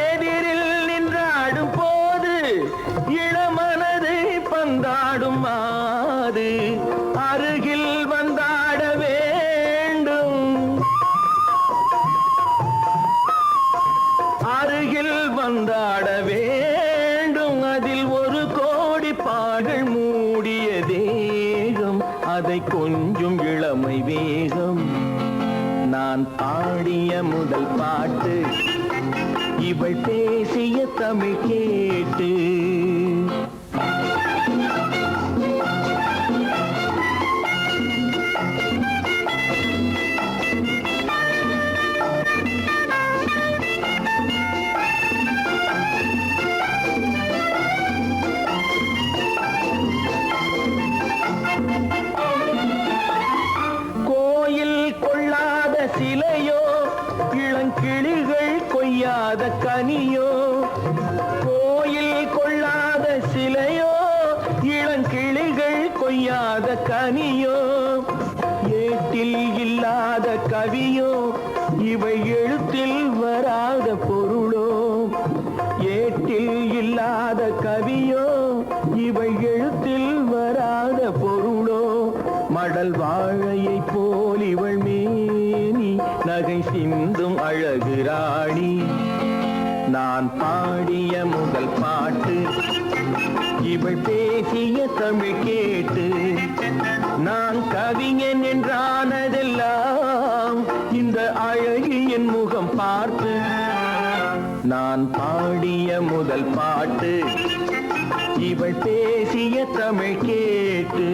எதிரில் நின்றாடும் போது இளமனதை பந்தாடும் மாது. அருகில் வந்தாட வேண்டும், அருகில் வந்தாட வேண்டும். அதில் ஒரு கோடி பாடல் மூடிய தேகம், அதை கொஞ்சம் இளமை வேகம். நான் பாடிய முதல் பாட்டு, இவள் பேசிய தமிழ் கேட்டு. சிலையோ இளங்கிளிகள் கொய்யாத கனியோ. கோயில் கொள்ளாத சிலையோ இளங்கிளிகள் கொய்யாத கனியோ. ஏட்டில் இல்லாத கவியோ இவை எழுத்தில் வராத பொருளோ. ஏட்டில் இல்லாத கவியோ இவை எழுத்தில் வராத பொருளோ. மடல் வாழையை போல் இவள் மேனி நகை சிந்தும் அழகு ராணி. நான் பாடிய முதல் பாட்டு, இவள் பேசிய தமிழ் கேட்டு நான் கவிஞன் என்றானதெல்லாம் இந்த அழகியின் முகம் பார்த்து. நான் பாடிய முதல் பாட்டு இவள் பேசிய தமிழ் கேட்டு.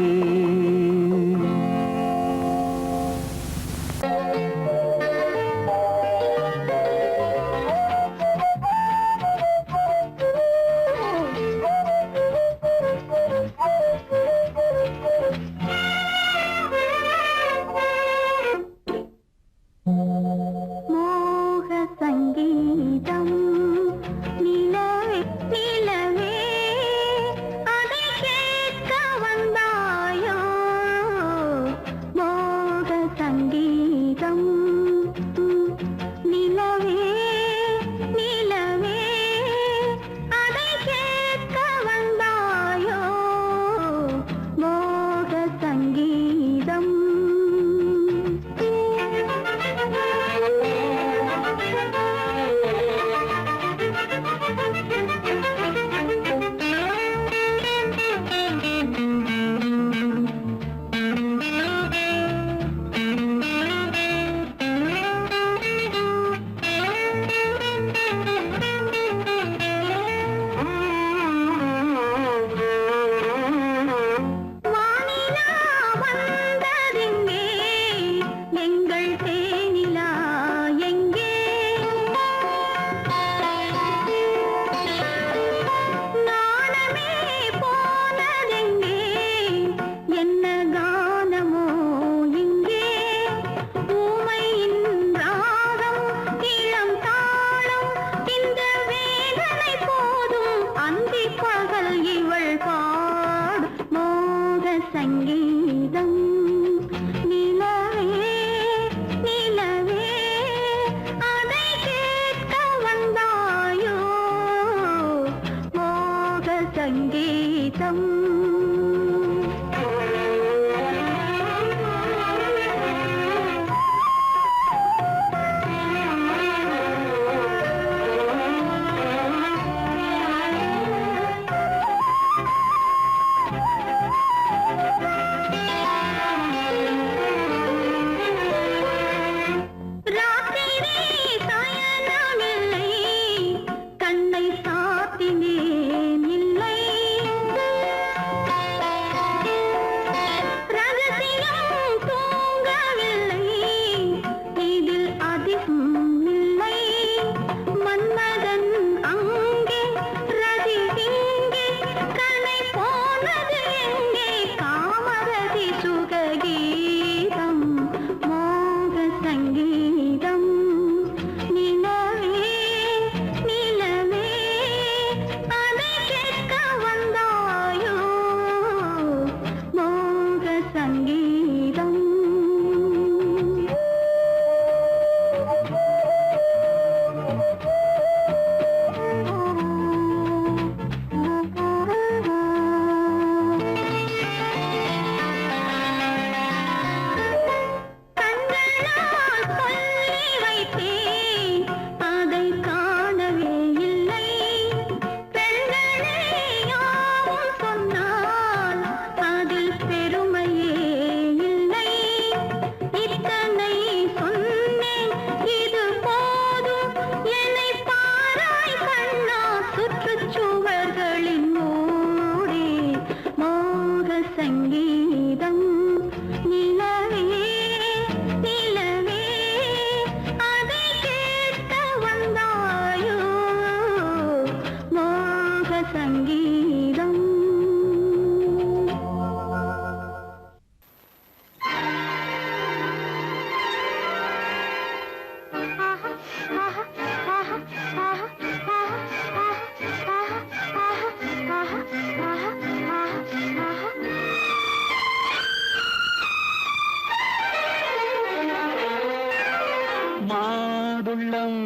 மாதுளம்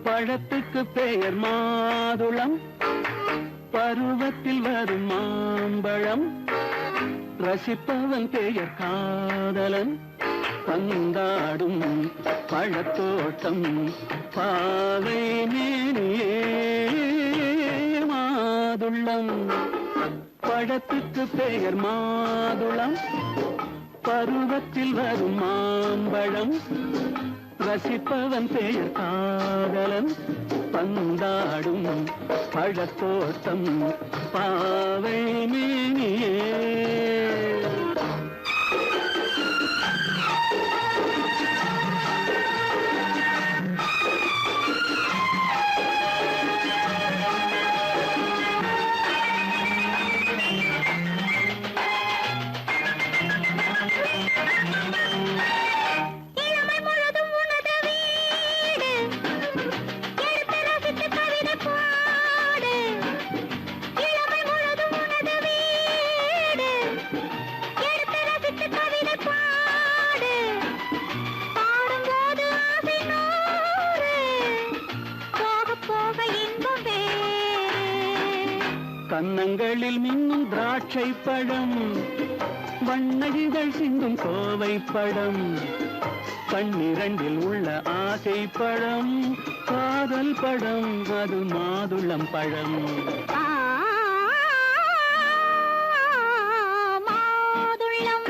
பழத்துக்கு பெயர் மாதுளம், பருவத்தில் வரும் மாம்பழம், ரசிப்பவன் பெயர் காதலன், பந்தாடும் பழத்தோட்டம் பாவை மேனியே மாதுளம். பழத்துக்கு பெயர் மாதுளம், பருவத்தில் வரும் மாம்பழம், ரசிப்பவன் பெயர் காதலன், பந்தாடும் பழத்தோட்டம் பாவை மேனியே. கன்னங்களில் மின்னும் திராட்சை பழம், வண்ணகிகள் சிந்தும் கோவை பழம், கண்ணிரண்டில் உள்ள ஆசை பழம், காதல் பழம், அது மாதுளம் பழம். மாதுளம்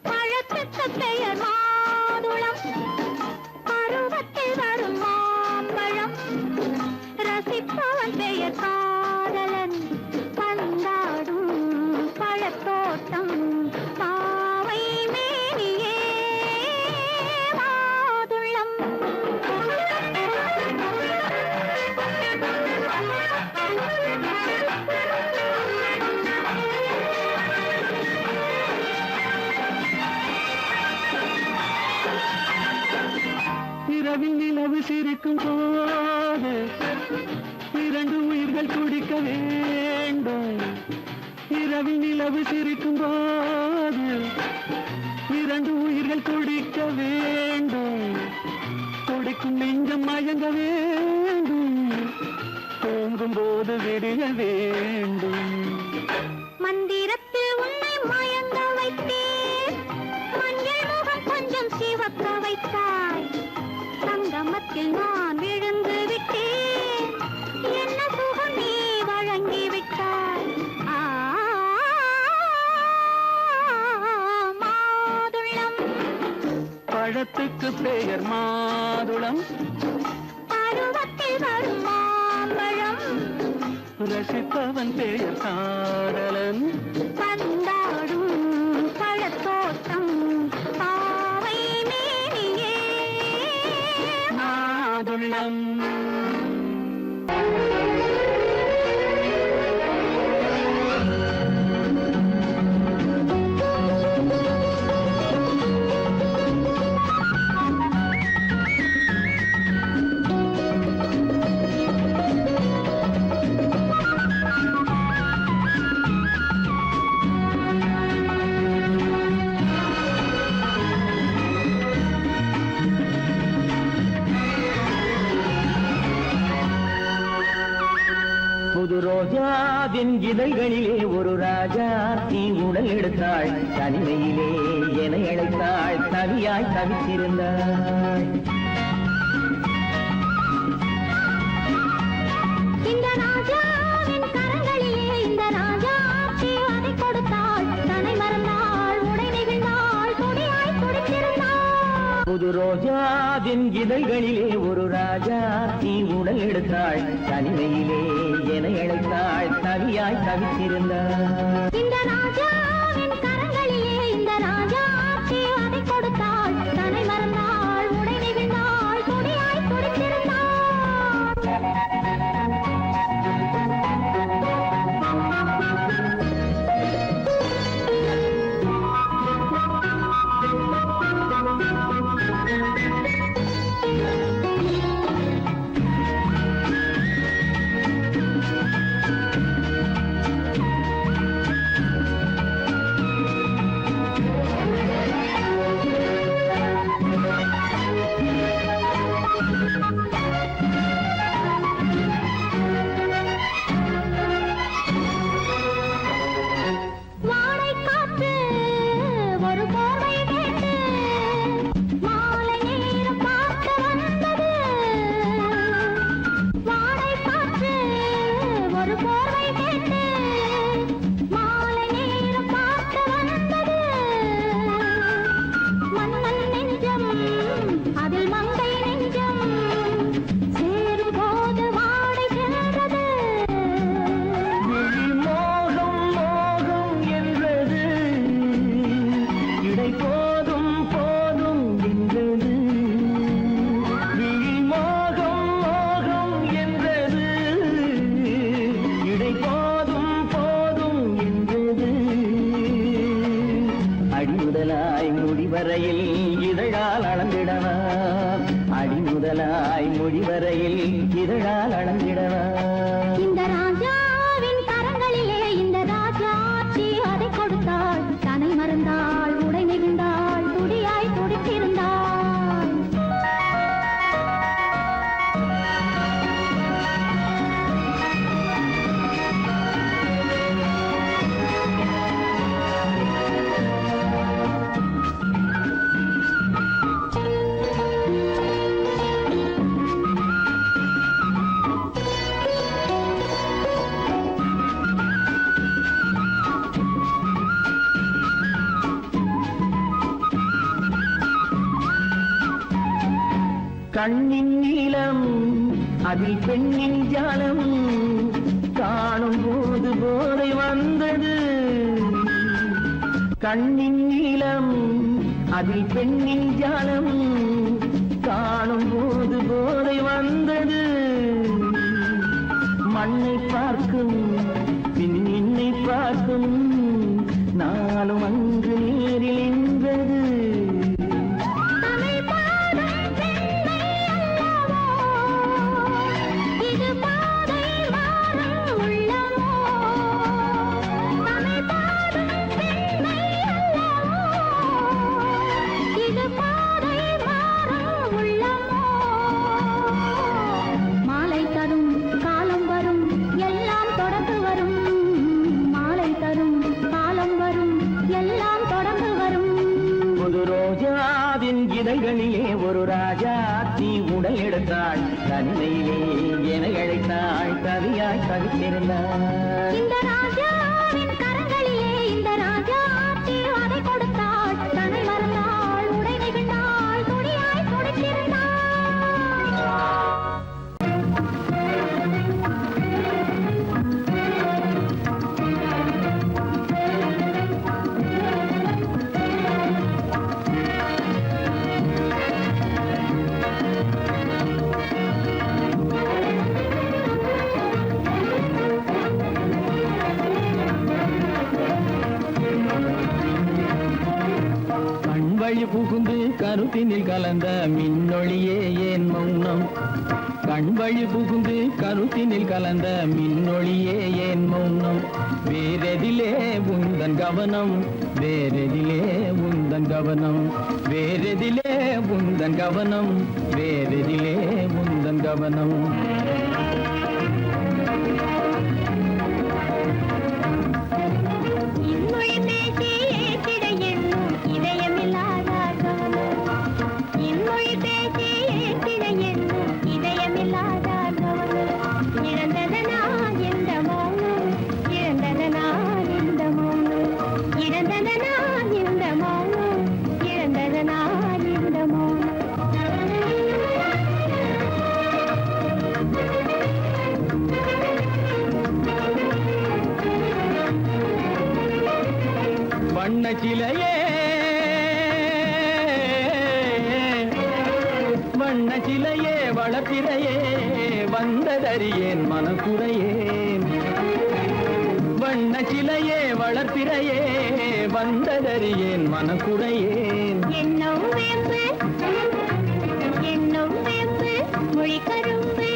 பழத்துக்கு பெயர் மாதுளம், பருவத்தில் வரும் மாம்பழம், ரசிப்பவன் பெயர் காதலன், பந்தாடும் பழத்தோட்டம் பாவை மேனியே மாதுளம். இரவில் நிலவு சிரிக்கும் போது இரண்டு உயிர்கள் துடிக்க வேண்டும். இரவில் நிலவு சிரிக்கும் போது இரண்டு உயிர்கள் துடிக்க வேண்டும். துடிக்கும் நெஞ்சம் மயங்க வேண்டும், தூங்கும் போது விடிய வேண்டும். மந்திரத்தில் உன்னை மயங்க வைத்தேன், மஞ்சள் முகம் கொஞ்சம் சிவக்க வைத்தாய், சங்கமத்தில் நான் விழுந்து விட்டேன், என்ன சுகம் நீ வழங்கி விட்டாய். மாதுளம் பழத்துக்கு பெயர் மாதுளம், பருவத்தில் வரும் மாம்பழம், ரசிப்பவன் பெயர் காதலன், பந்தாடும் பழத்தோட்டம் பாவை மேனியே மாதுளம். புது ரோஜாவின் இதழ்களிலே ஒரு ராஜா நீ உடல் எடுத்தாள், தனிமையிலே என அழைத்தாள், தனியாய் தவித்திருந்தாள். இந்த ராஜாவின் கரங்களிலே இந்த ராஜா அதை கொடுத்தாள், தன்னை மறந்தாள், உடை நெகிழ்ந்தாள், துணியாய் துடித்திருந்தாள். புது ரோஜாவின் இதழ்களிலே ஒரு ராஜா நீ உடல் எடுத்தாள், தனிமையிலே என அழைத்தாள், தனியாய் தவித்திருந்தாள். இந்த ராஜாவின் கரங்களிலே இந்த ராஜா அதை கொடுத்தாள், தன்னை மறந்தாள், உடை நெகிழ்ந்தாள், துணியாய் துடித்திருந்தாள். வரையில் இதழால் அளந்திடவா அடி முதலாய் மொழி வரையில் இதழால் அளந்திடவா இந்த ராஜாவின் கரங்களிலே இந்த ராஜாச்சி அதை கொடுத்தாள் தன்னை மறந்தாள் உடை நெகிழ்ந்தாள் துடியாய் துடித்திருந்தாள் கண்ணின் நீளம் அதில் பெண்ணின் ஜாலம் காணும் போது போதை வந்தது கண்ணின் நீளம் அதில் பெண்ணின் ஜாலம் காணும் போது போதை வந்தது மண்ணை பார்க்கும் பின் என்னை பார்க்கும் நானும் அங்கு நேரில் நின்றது இதழ்களிலே ஒரு ராஜாத்தி உடல் எடுத்தாள் தனிமையிலே என அழைத்தாள் கவியாய் கவித்திருந்தாள் இந்த ராஜாவின் கரங்களிலே இந்த ராஜாச்சி அதை கொடுத்தாள் தன்னை மறந்தாள் உடை நெகிழ்ந்தாள் துடியாய் துடித்திருந்தாள் வழி புகுந்து கருத்தினில் கலந்த மின்னொளியே ஏன் மௌனம் கண் வழி புகுந்து கருத்தினில் கலந்த மின்னொளியே ஏன் மௌனம் வேறெதிலே உந்தன் கவனம் வேறெதிலே உந்தன் கவனம் வேறெதிலே உந்தன் கவனம் வேறெதிலே உந்தன் கவனம் வண்ணச்சிலையே வண்ணச்சிலையே வளப்பிறையே வந்ததறியேன் மனக்குறையேன் வண்ணச்சிலையே வளர்ப்பிறையே வந்ததறியேன் மனக்குறையேன் என்னும் வேம்பு மொழி கரும்பு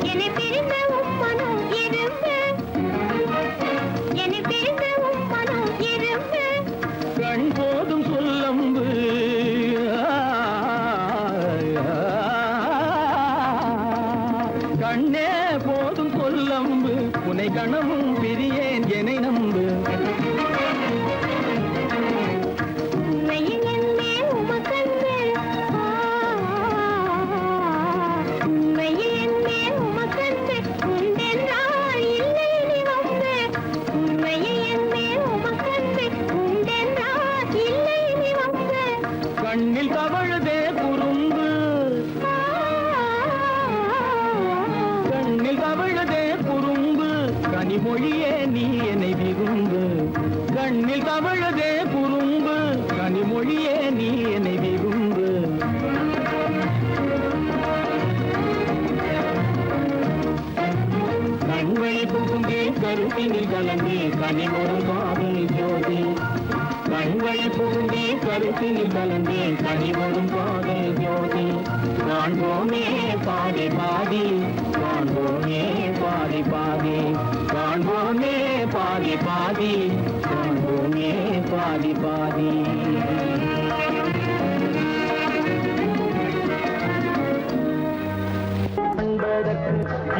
என்னை பிரிந்த உம்மனும் இரும்பு என்னை பிரிந்த உம்மனும் இரும்பு கண் போதும் சொல்லம்பு கண்ணே போதும் சொல்லம்பு உனை கணமும் பிரியேன் என்னை நம்பு கண்ணில் தவழுதே குறும்பு கண்ணில் தவழுதே குறும்பு கனிமொழியே நீ என்னை விரும்பு கண்ணில் தவழுதே குறும்பு கனிமொழியே நீ என்னை விரும்பு கண்வழி புகுந்தே கருத்தினில் கலந்தே கனிமொரு காதல் ஜோதி கண்கள் பூண்டி கருத்தில் கலந்தே கனிவரும் பாதை ஜோதி காண்போமே பாதி பாதி காண்போமே பாதி பாதி காண்போமே பாதி பாதி காண்போமே பாதி பாதி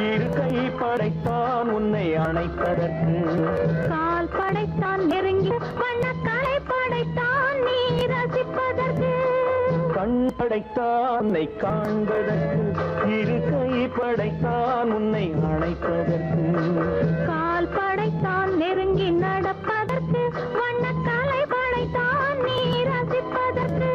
இரு கை படைத்தான் உன்னை அணைப்பதற்கு கால் படைத்தான் நெருங்கி வண்ணக்காலை படைத்தான் நீ ரசிப்பதற்கு கண் படைத்தான் உன்னை காண்பதற்கு இரு கை படைத்தான் உன்னை அணைப்பதற்கு கால் படைத்தான் நெருங்கி நடப்பதற்கு வண்ணக்காலை படைத்தான் நீ ரசிப்பதற்கு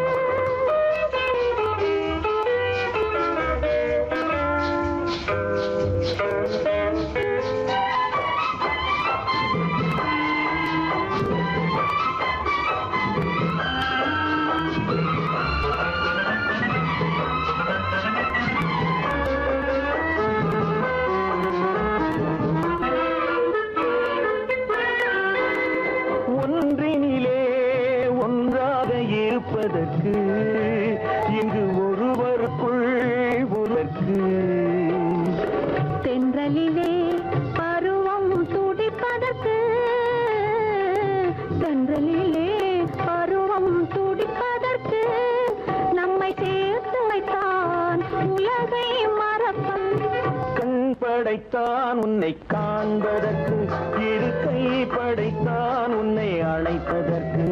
ஒன்றினிலே ஒன்றாக இருப்பதற்கு இங்கு ஒருவருக்குள் ஒருக்கு தென்றலிலே பருவம் துடிப்பதற்கு தென்றலிலே பருவம் துடிப்பதற்கு நம்மை சேர்த்து வைத்தான் உலகை மறப்பன் கண் படைத்தான் உன்னை காண்பதற்கு இரு கை படைத்தான் உன்னை அழைப்பதற்கு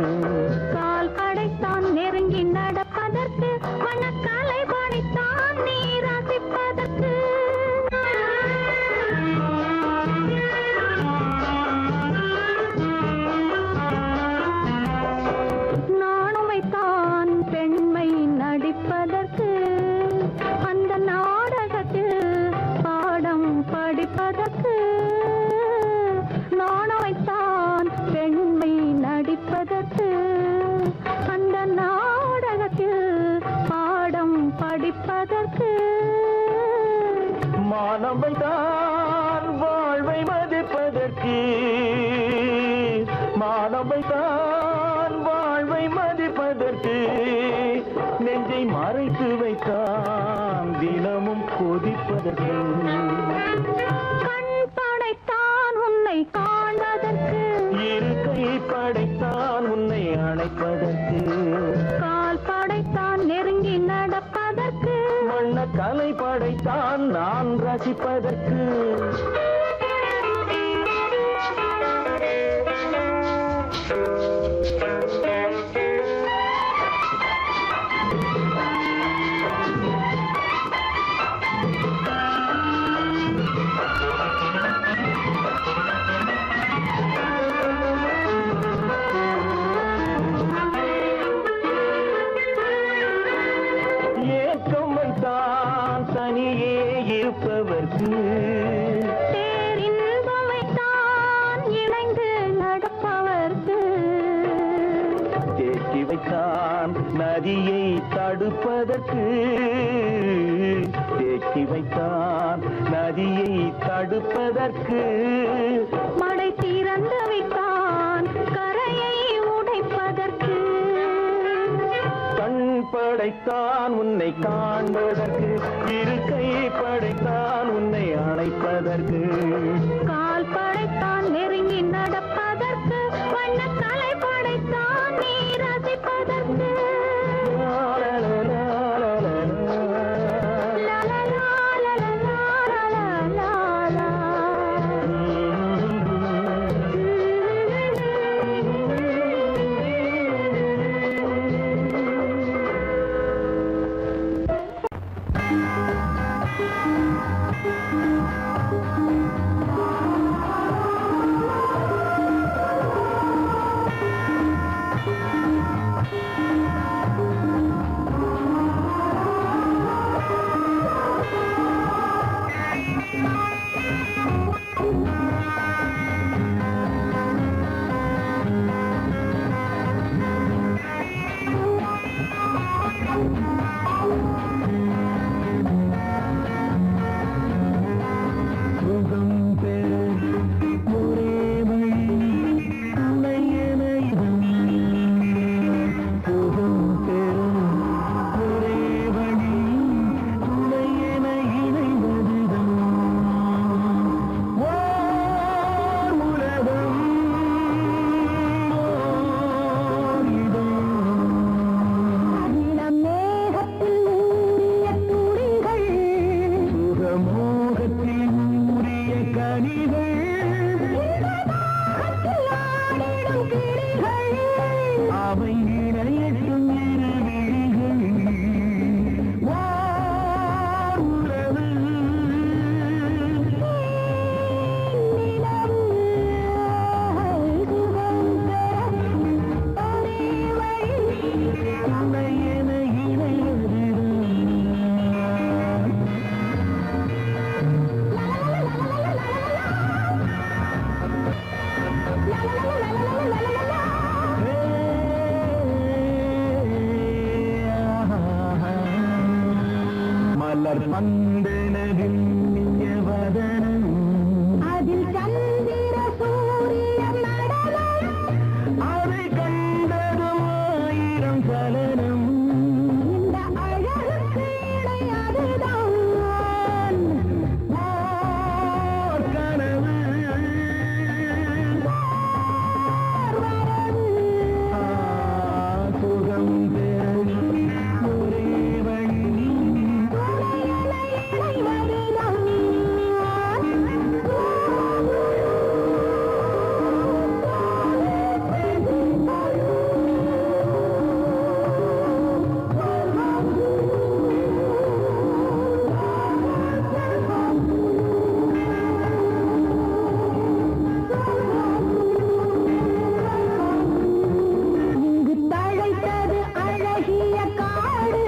கால் படைத்தான் நெருங்கி நடப்பதற்கு வண்ணக்காலை படைத்தான் நீ ரசிப்பதற்கு நாணுமைத்தான் பெண்மை நடிப்பதற்கு அந்த நாடகத்தில் பாடம் படிப்பதற்கு நாணுமைத்தான் பெண்மை நடிப்பதற்கு அந்த நாடகத்தில் பாடம் படிப்பதற்கு மானவைதான் வாழ்வை மதிப்பதற்கு மானவைதான் வாழ்வை மதிப்பதற்கு நெஞ்சை மறைத்து வைத்தான் தினமும் கொதிப்பதற்கு கண் படைத்தான் உன்னை காண்பதற்கு இரு கை படைத்தான் உன்னை அணைப்பதற்கு கால் படைத்தான் நெருங்கி நடப்பதற்கு வண்ண கலை படைத்தான் நான் ரசிப்பதற்கு ஏக்கம் வைத்தான் தனியே இருப்பவர்க்கு பேரின்பமைத்தான் இணைந்து நடப்பவர்க்கு தேக்கி வைத்தான் நதியை தடுப்பதற்கு தேக்கி வைத்தான் நதியை தடுப்பதற்கு மடை திறந்து வைத்தான் கரையை உடைப்பதற்கு கண் படைத்தான் உன்னை காண்பதற்கு இரு கை படைத்தான் உன்னை அணைப்பதற்கு கால் படைத்தான் நெருங்கி நடப்பதற்கு வண்ணக்கலை படைத்தான் நீ ரசிப்பதற்கு வந்தனவின்னிய வதனம் அதில் சந்திர சூரிய நடனம் அதை கண்டதும் ஆயிரம் சலனம் இந்த அழகுக்கு இணை அதுதான் ஓர் கனவு சுகம் பெறும் ஒரே வழி இங்கு தழைத்தது அழகிய காடு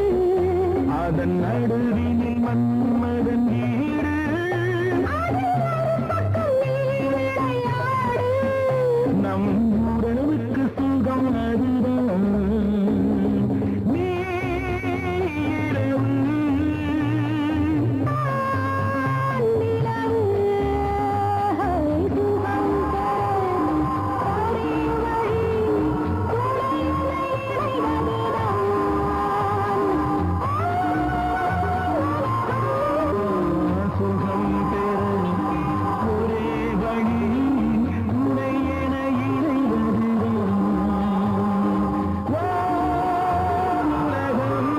அதன் நடுவினில் மன்மதன் வீடு பக்கம் நீ விளையாடு நம் உறவுக்கு சுகம் அதுதான் நீரவு நிலவு சுகம் சுகம் பெறும் ஒரே வழி உனை என இணைவதுதான் வானுலகம்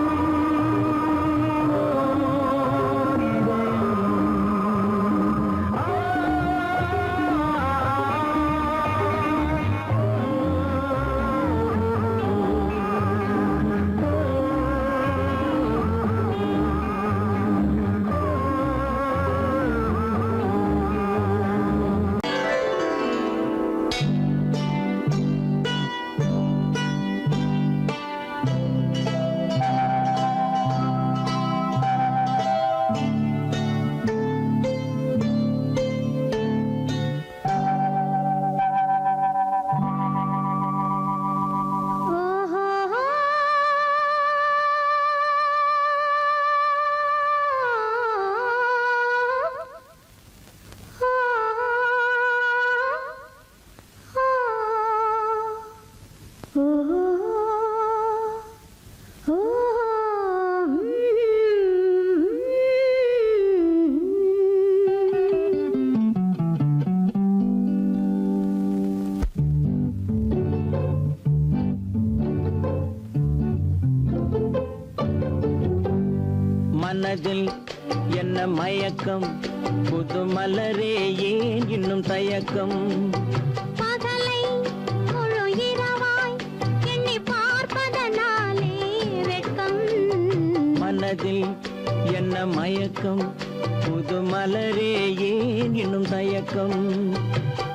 ஓர் மனதில் என்ன மயக்கம் புது மலரே ஏன் இன்னும் தயக்கம் பகலை முழு இரவாய் எண்ணி பார்ப்பதனாலே வெட்கம் மனதில் என்ன மயக்கம் புது மலரே ஏன் இன்னும் தயக்கம்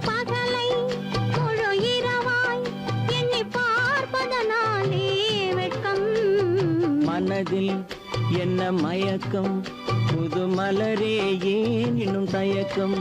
பகலை முழு இரவாய் எண்ணி பார்ப்பதனாலே வெட்கம் மனதில் என்ன மயக்கம் புது மலரே ஏன் இன்னும் தயக்கம்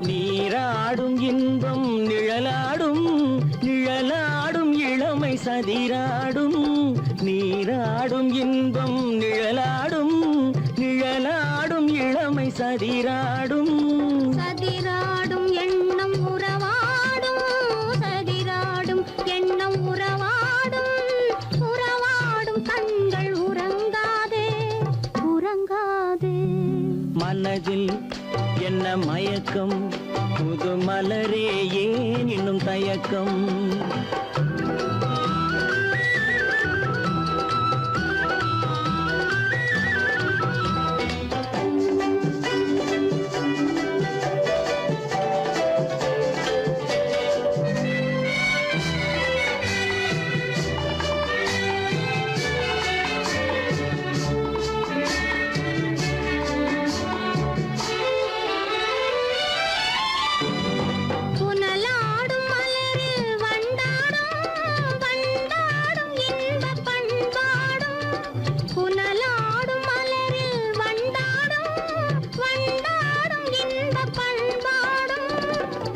நீராடும் இன்பம் நிழலாடும் நிழலாடும் இளமை சதிராடும் நீராடும் இன்பம் நிழலாடும் நிழலாடும் இளமை சதிராடும் சதிராடும் எண்ணம் உறவாடும் சதிராடும் எண்ணம் உறவாடும் உறவாடும் கண்கள் உறங்காதே உறங்காதே மனதில் என்ன மயக்கம் புது மலரே ஏன் இன்னும் தயக்கம்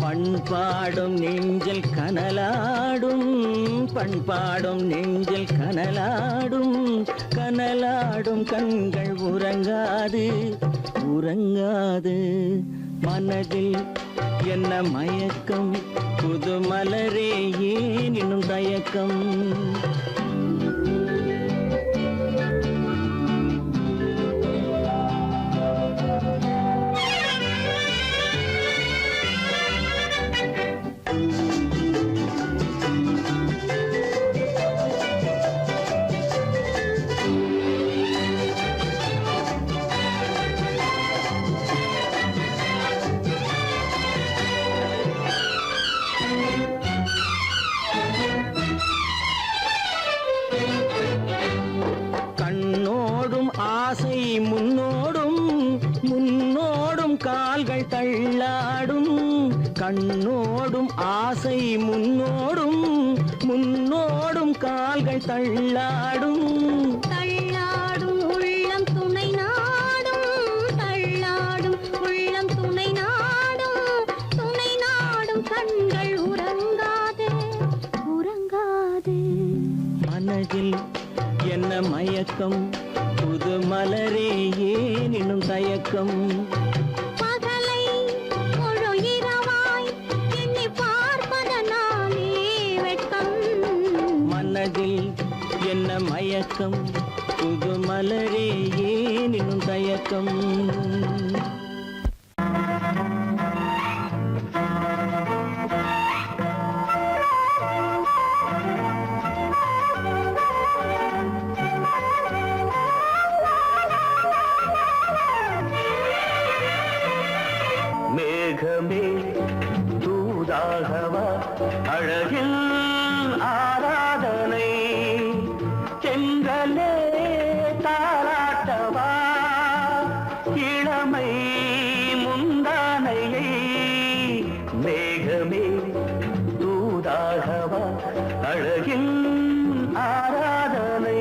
பண்பாடும் நெஞ்சில் கனலாடும், பண்பாடும் நெஞ்சில் கனலாடும், கனலாடும் கண்கள் உறங்காது, உறங்காது. மனதில் என்ன மயக்கம், புது மலரே ஏன் இன்னும் தயக்கம்? கண்ணோடும் ஆசை முன்னோடும், முன்னோடும் கால்கள் தள்ளாடும். கண்ணோடும் ஆசை முன்னோடும், முன்னோடும் கால்கள் தள்ளாடும். தள்ளாடும் உள்ளம் துணை நாடும், தள்ளாடும் உள்ளம் துணை நாடும், துணை நாடும் கண்கள் உறங்காதே, உறங்காதே. மனதில் என்ன மயக்கம், புது மலரே ஏன் இன்னும் தயக்கம்? பகலை முழு இரவாய் எண்ணி பார்ப்பதனாலே வெட்கம். மனதில் என்ன மயக்கம், புது மலரே ஏன் இன்னும் தயக்கம்? மேகமே தூதாகவா அழகில் ஆராதனை, செங்கலே தாராட்டவா இளமை முந்தானையை. மேகமே தூதாகவா அழகில் ஆராதனை.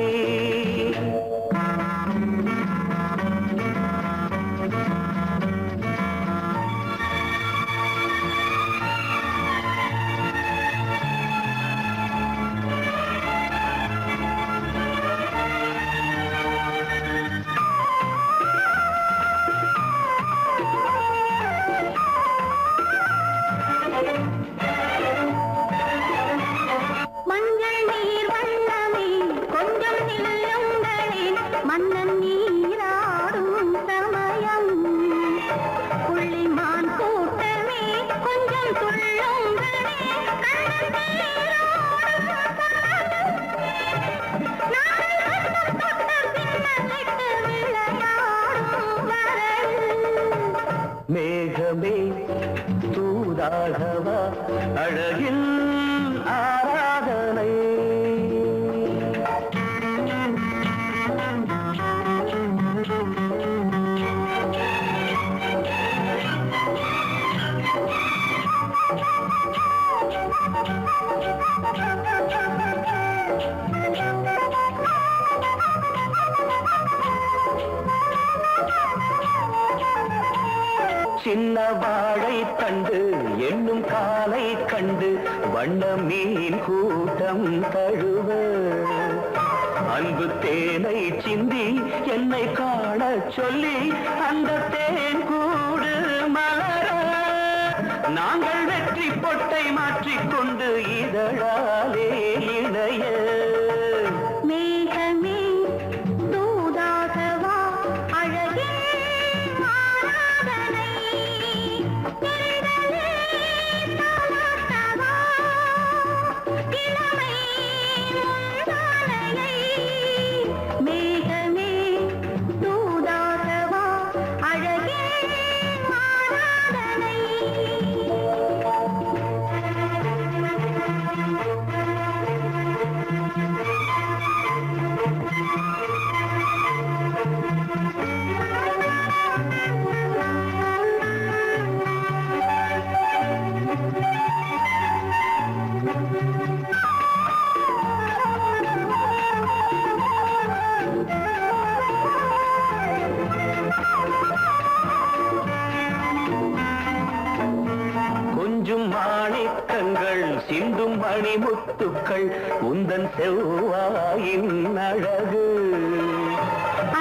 மஞ்சள் நீர் வண்ணமே கொஞ்சம் நில்லுங்களேன், மன்னன் நீராடும் சமயம். புள்ளிமான் கூட்டமே கொஞ்சம் துள்ளுங்களே, கண்ணன் நீராடும் சமயம். நாங்கள் வசம் தொட்ட பின்னலிட்டு விளையாடும் வரல். மேகமே தூதாகவா அழகில் ஆராதனை. சின்ன வாழை தண்டு என்னும் காலை கண்டு வண்ண மீன் கூட்டம் தழுவ, அன்பு தேனை சிந்தி என்னை காண சொல்லி அந்த தேன் கூடு மலர, நாங்கள் வெற்றி பொட்டை மாற்றிக்கொண்டு இதழாலே இணைய. மேகமே தூதாகவா அழகே ஆராதனை, தென்றலே தாலாட்டவா இளமை முந்தானையை. மேகமே தூதாகவா அழகே ஆராதனை. மாணிக்கங்கள் சிந்தும் மணிமுத்துக்கள் உந்தன் செவ்வாயின் அழகு.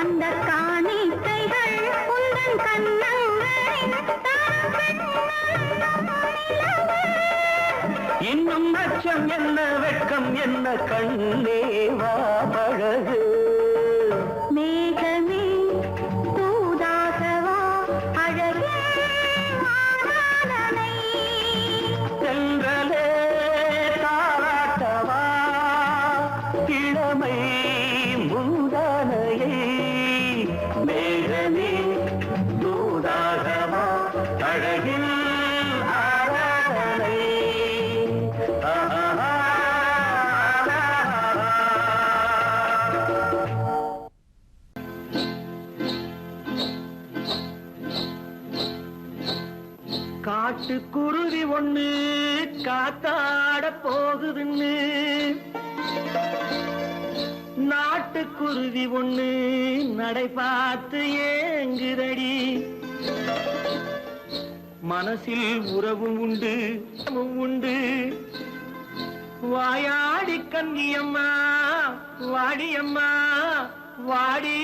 அந்த காணிக்கைகள் உந்தன் கண்ணங்களின் இன்னும் அச்சம் என்ன வெட்கம் என்ன கண்ணே வா பழகு. மேகமே தூதாகவா அழகே ஆராதனை. சென்றலே தாராட்டவா இளமை முந்தானையை. மேகமே தூதாகவா அழகில் ஆராதனை. காட்டுக்குருவி ஒண்ணு காத்தாட போகுதுன்னு நாட்டுக்குருவி ஒண்ணு நடை பார்த்து ஏங்குதடி. மனசில் உறவும் உண்டு உண்டு. வாயாடி கன்னியம்மா வாடியம்மா வாடி.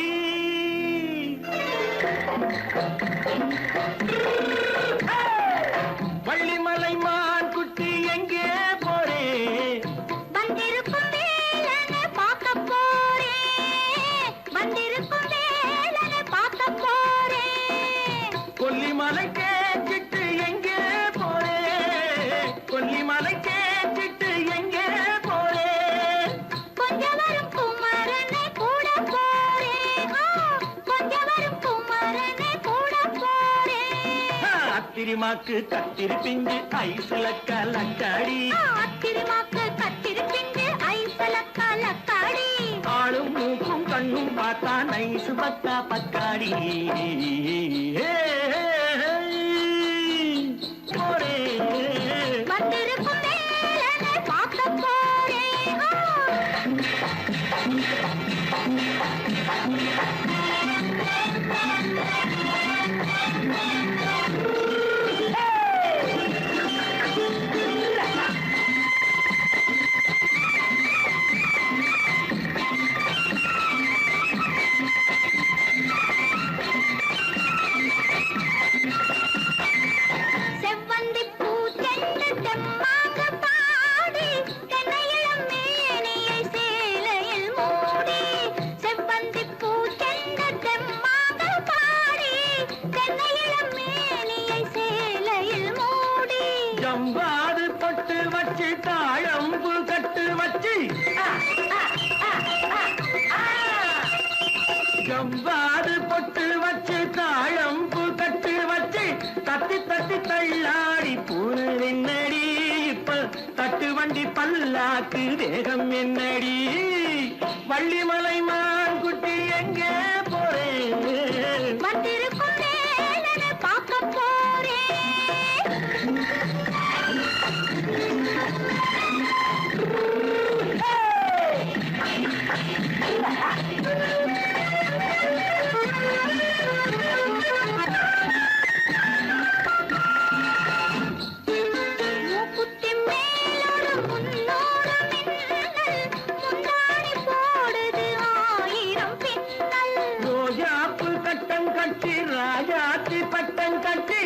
வள்ளிமலை மான் குட்டி எங்கே போறே? வந்திருக்கும் வேலனை பார்க்க போறேன். வந்திருக்கும் வேலனை பார்க்க போறேன். கொல்லிமலை கேச்சிட்டு எங்கே போறே? கொல்லிமலை கேச்சிட்டு எங்கே போறே? கொஞ்சம் வரும் குமரனை கூட போறேன். கொஞ்சம் வரும் குமரனை கூட போறேன். அத்திரிமாக்கு கத்திரி பிஞ்சு ஐசுல கலக்காடி. அத்திரிமாக்கு கத்திரி பிஞ்சு ஐசல கலக்காடி. ஆளும் மூக்கும் கண்ணும் பார்த்தா நைசு பக்கா பக்காடி. போரே வந்திருக்கும் வேலனை பார்க்க போறேன். செவ்வந்தி பூ செண்டு தெம்மாக பாடி தென்னையிளம் மேனியை சேலையில் மூடி. செவ்வந்தி பூ செண்டு தெம்மாக பாடி தென்னையிளம் மேனியை சேலையில் மூடி. ஜம்பாது பொட்டு வச்சு தாழம்பு கட்டு வச்சு. ஜம்பாது பொட்டு வச்சு தாழம்பு கட்டு வச்சு தத்தி தத்தி தள்ளாடி பூனை என்னடி. இப்ப தட்டு வண்டி பல்லாக்கு வேகம் என்னடி. வள்ளிமலை மான் குட்டி எங்கே போறேன்? வந்திருக்கும் வேலனை பார்க்க போறேன். மூக்குத்தி மேலோடு முன்னோடு மின்னல். முந்தாணி போடுது ஆயிரம் பின்னல். ரோஜாப்பு கட்டம் கட்டி ராஜாத்தி பட்டம் கட்டி.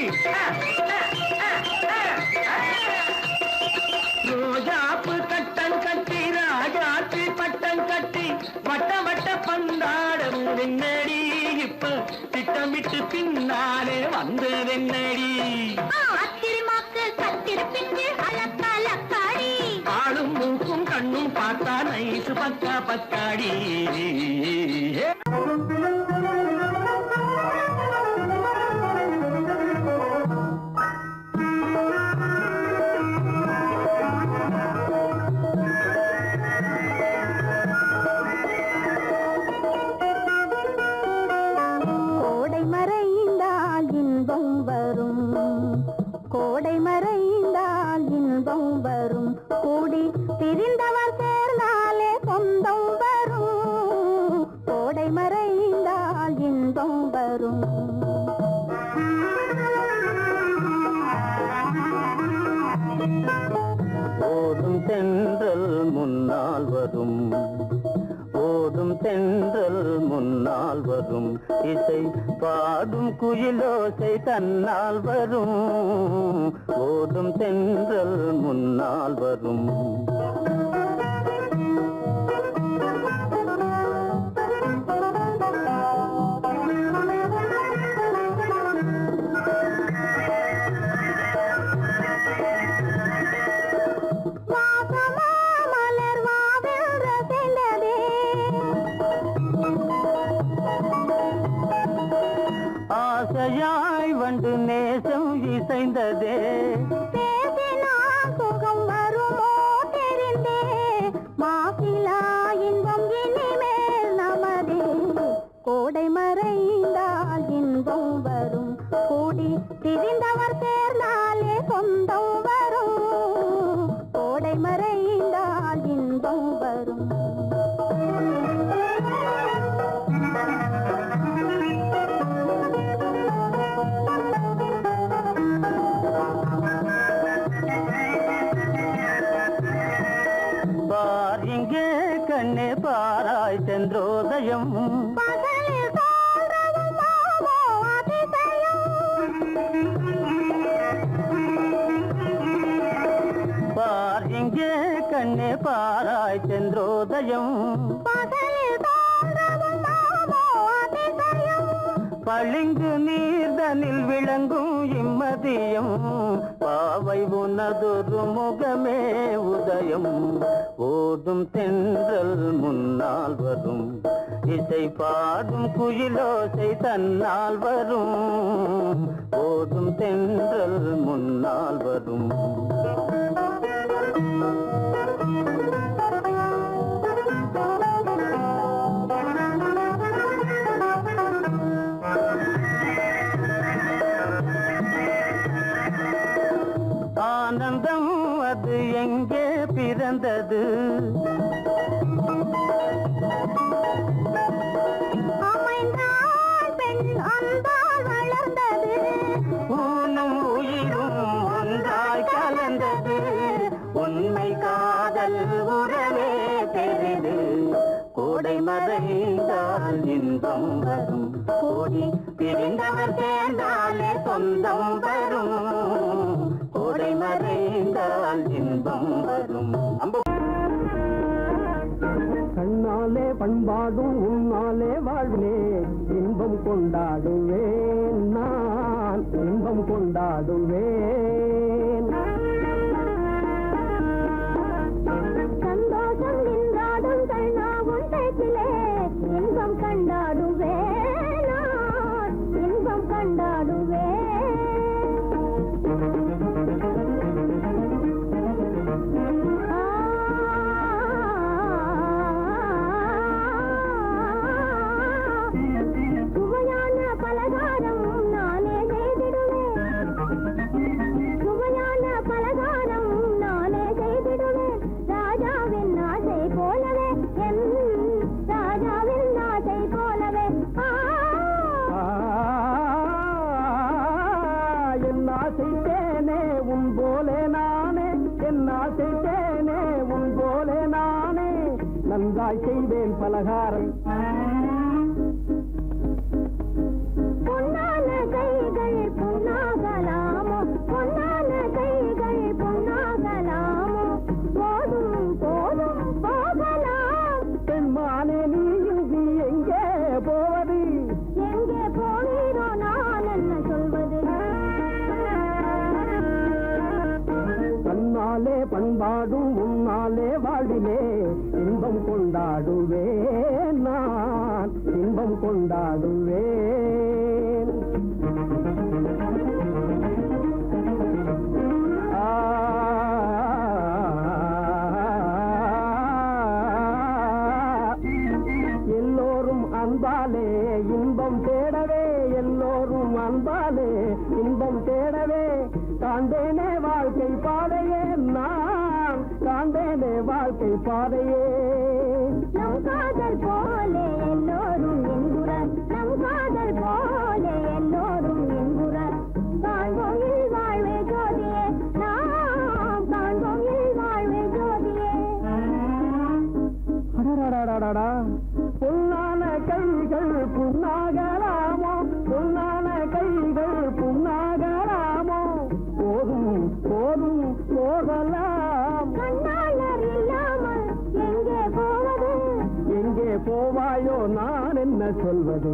ரோஜாப்பு கட்டம் கட்டி ராஜாத்தி பட்டம் கட்டி வட்ட வட்ட பந்தாடம் என்னடி. இப்ப திட்டமிட்டு பின்னாலே வந்ததென்னடி. அத்திரிமாக்கு கத்திரி பிஞ்சு அலக்காடி. ஆளும் மூக்கும் கண்ணும் பார்த்தா நைசு பக்கா பக்காடி. கோடை மறைந்தால் இன்பம் வரும். கோடை மறைந்தால் இன்பம் வரும். கூடி பிரிந்தவர் சேர்ந்தாலே சொந்தம் வரும். கோடை மறைந்தால் இன்பம் வரும். தென்றல் முன்னால் வரும், ஓடும் தென்றல் முன்னால் வரும், இசை பாடும் குயிலோசை தன்னால் வரும், ஓடும் தென்றல் முன்னால் வரும். ஆசையாய் வந்து நேசம் இசைந்ததே, சுகம் வருமோ தெரிந்தே, மாசிலா இன்பம் இனிமேல் நமதே, கோடை மறைந்தால் இன்பம் வரும், கூடி திரிந்தவர் சேர்ந்தாலே சொந்தம் வரும், கோடை மறைந்தால் இன்பம் வரும். பார் இங்கே கண்ணே பாராய் சென்றோதயம், பகலில் தோன்றவும் மாமோ அதிசயம், பார் இங்கே கண்ணே பாராய் சென்றோதயம், பகலில் தோன்றவும் மாமோ அதிசயம், பளிங்கு நீர்தனில் விளங்கும் இம்மதியம், பாவை உனதொரு முகமே உதயம், ஓடும் தென்றல் முன்னால் வரும், இசை பாடும் குயிலோசை தன்னால் வரும், ஓடும் தென்றல் முன்னால் வரும். ஆனந்தம் அது எங்கே பிறந்தது, அமைந்தாள் பெண் அன்பால் வளர்ந்தது, ஊனும் உயிரும் ஒன்றாய் கலந்தது, உண்மை காதல் உறவே பெரிது, கோடை மறைந்தால் இன்பம் வரும், கோடி பிரிந்தவர் சேர்ந்தாலே சொந்தம் வரும், கோடை மறைந்தால் இன்பம் வரும். கண்ணாலே பண்பாடும் உன்னாலே வாழ்விலே இன்பம் கொண்டாடுவேன், நான் இன்பம் கொண்டாடுவேன். சந்தோஷம் நின்றாடும் கண்ணாவும் பேச்சிலே இன்பம் கண்டாடுவேன், நான் இன்பம் கண்டாடுவேன். சுவையான பலகாரம் நானே செய்திடுவேன், சுவையான பலகாரம் நானே செய்திடுவேன், ராஜாவின் ஆசை போலவே, என் ராஜாவின் ஆசை போலவே. என் ஆசை தேனே உன் போலே நானே, என் ஆசை தேனே உன் போலே நானே, நன்றாய் செய்வேன் பலகாரம். பொன்னான கைகள் பொன்னாகலாமோ, பொன்னான கைகள் பொன்னாகலாமோ, போதும் போதும் போகலாம். பெண்மானே நீ இங்கு எங்கே போவது, எங்கே போகிறோ நான் என்ன சொல்வது. தன்னாலே பண்பாடும் உன்னாலே வாழ்விலே இன்பம் கொண்டாடுவேன், நான் இன்பம் கொண்டாடுவேன். எல்லோரும் அன்பாலே இன்பம் தேடவே, எல்லோரும் அன்பாலே இன்பம் தேடவே, காண்பேனே வாழ்க்கை பாதையே, நான் காண்பேனே வாழ்க்கை பாதையே. நம் காதல் போலே எல்லோரும் என்குற, நம் காதல் போலே எல்லோரும் என்குற, காண்போம் வாழ்வே ஜோதியே, நாம் காண்போம் வாழ்வே ஜோதி. அடடா பொன்னான கைகள் புண்ணாகலாமோ, பொன்னான கைகள் புண்ணாகலாமோ, போதும் போதும் போகலாம். கண்ணாளர் இல்லாமல் எங்கே போவது? எங்கே போவாயோ நான் என்ன சொல்வது?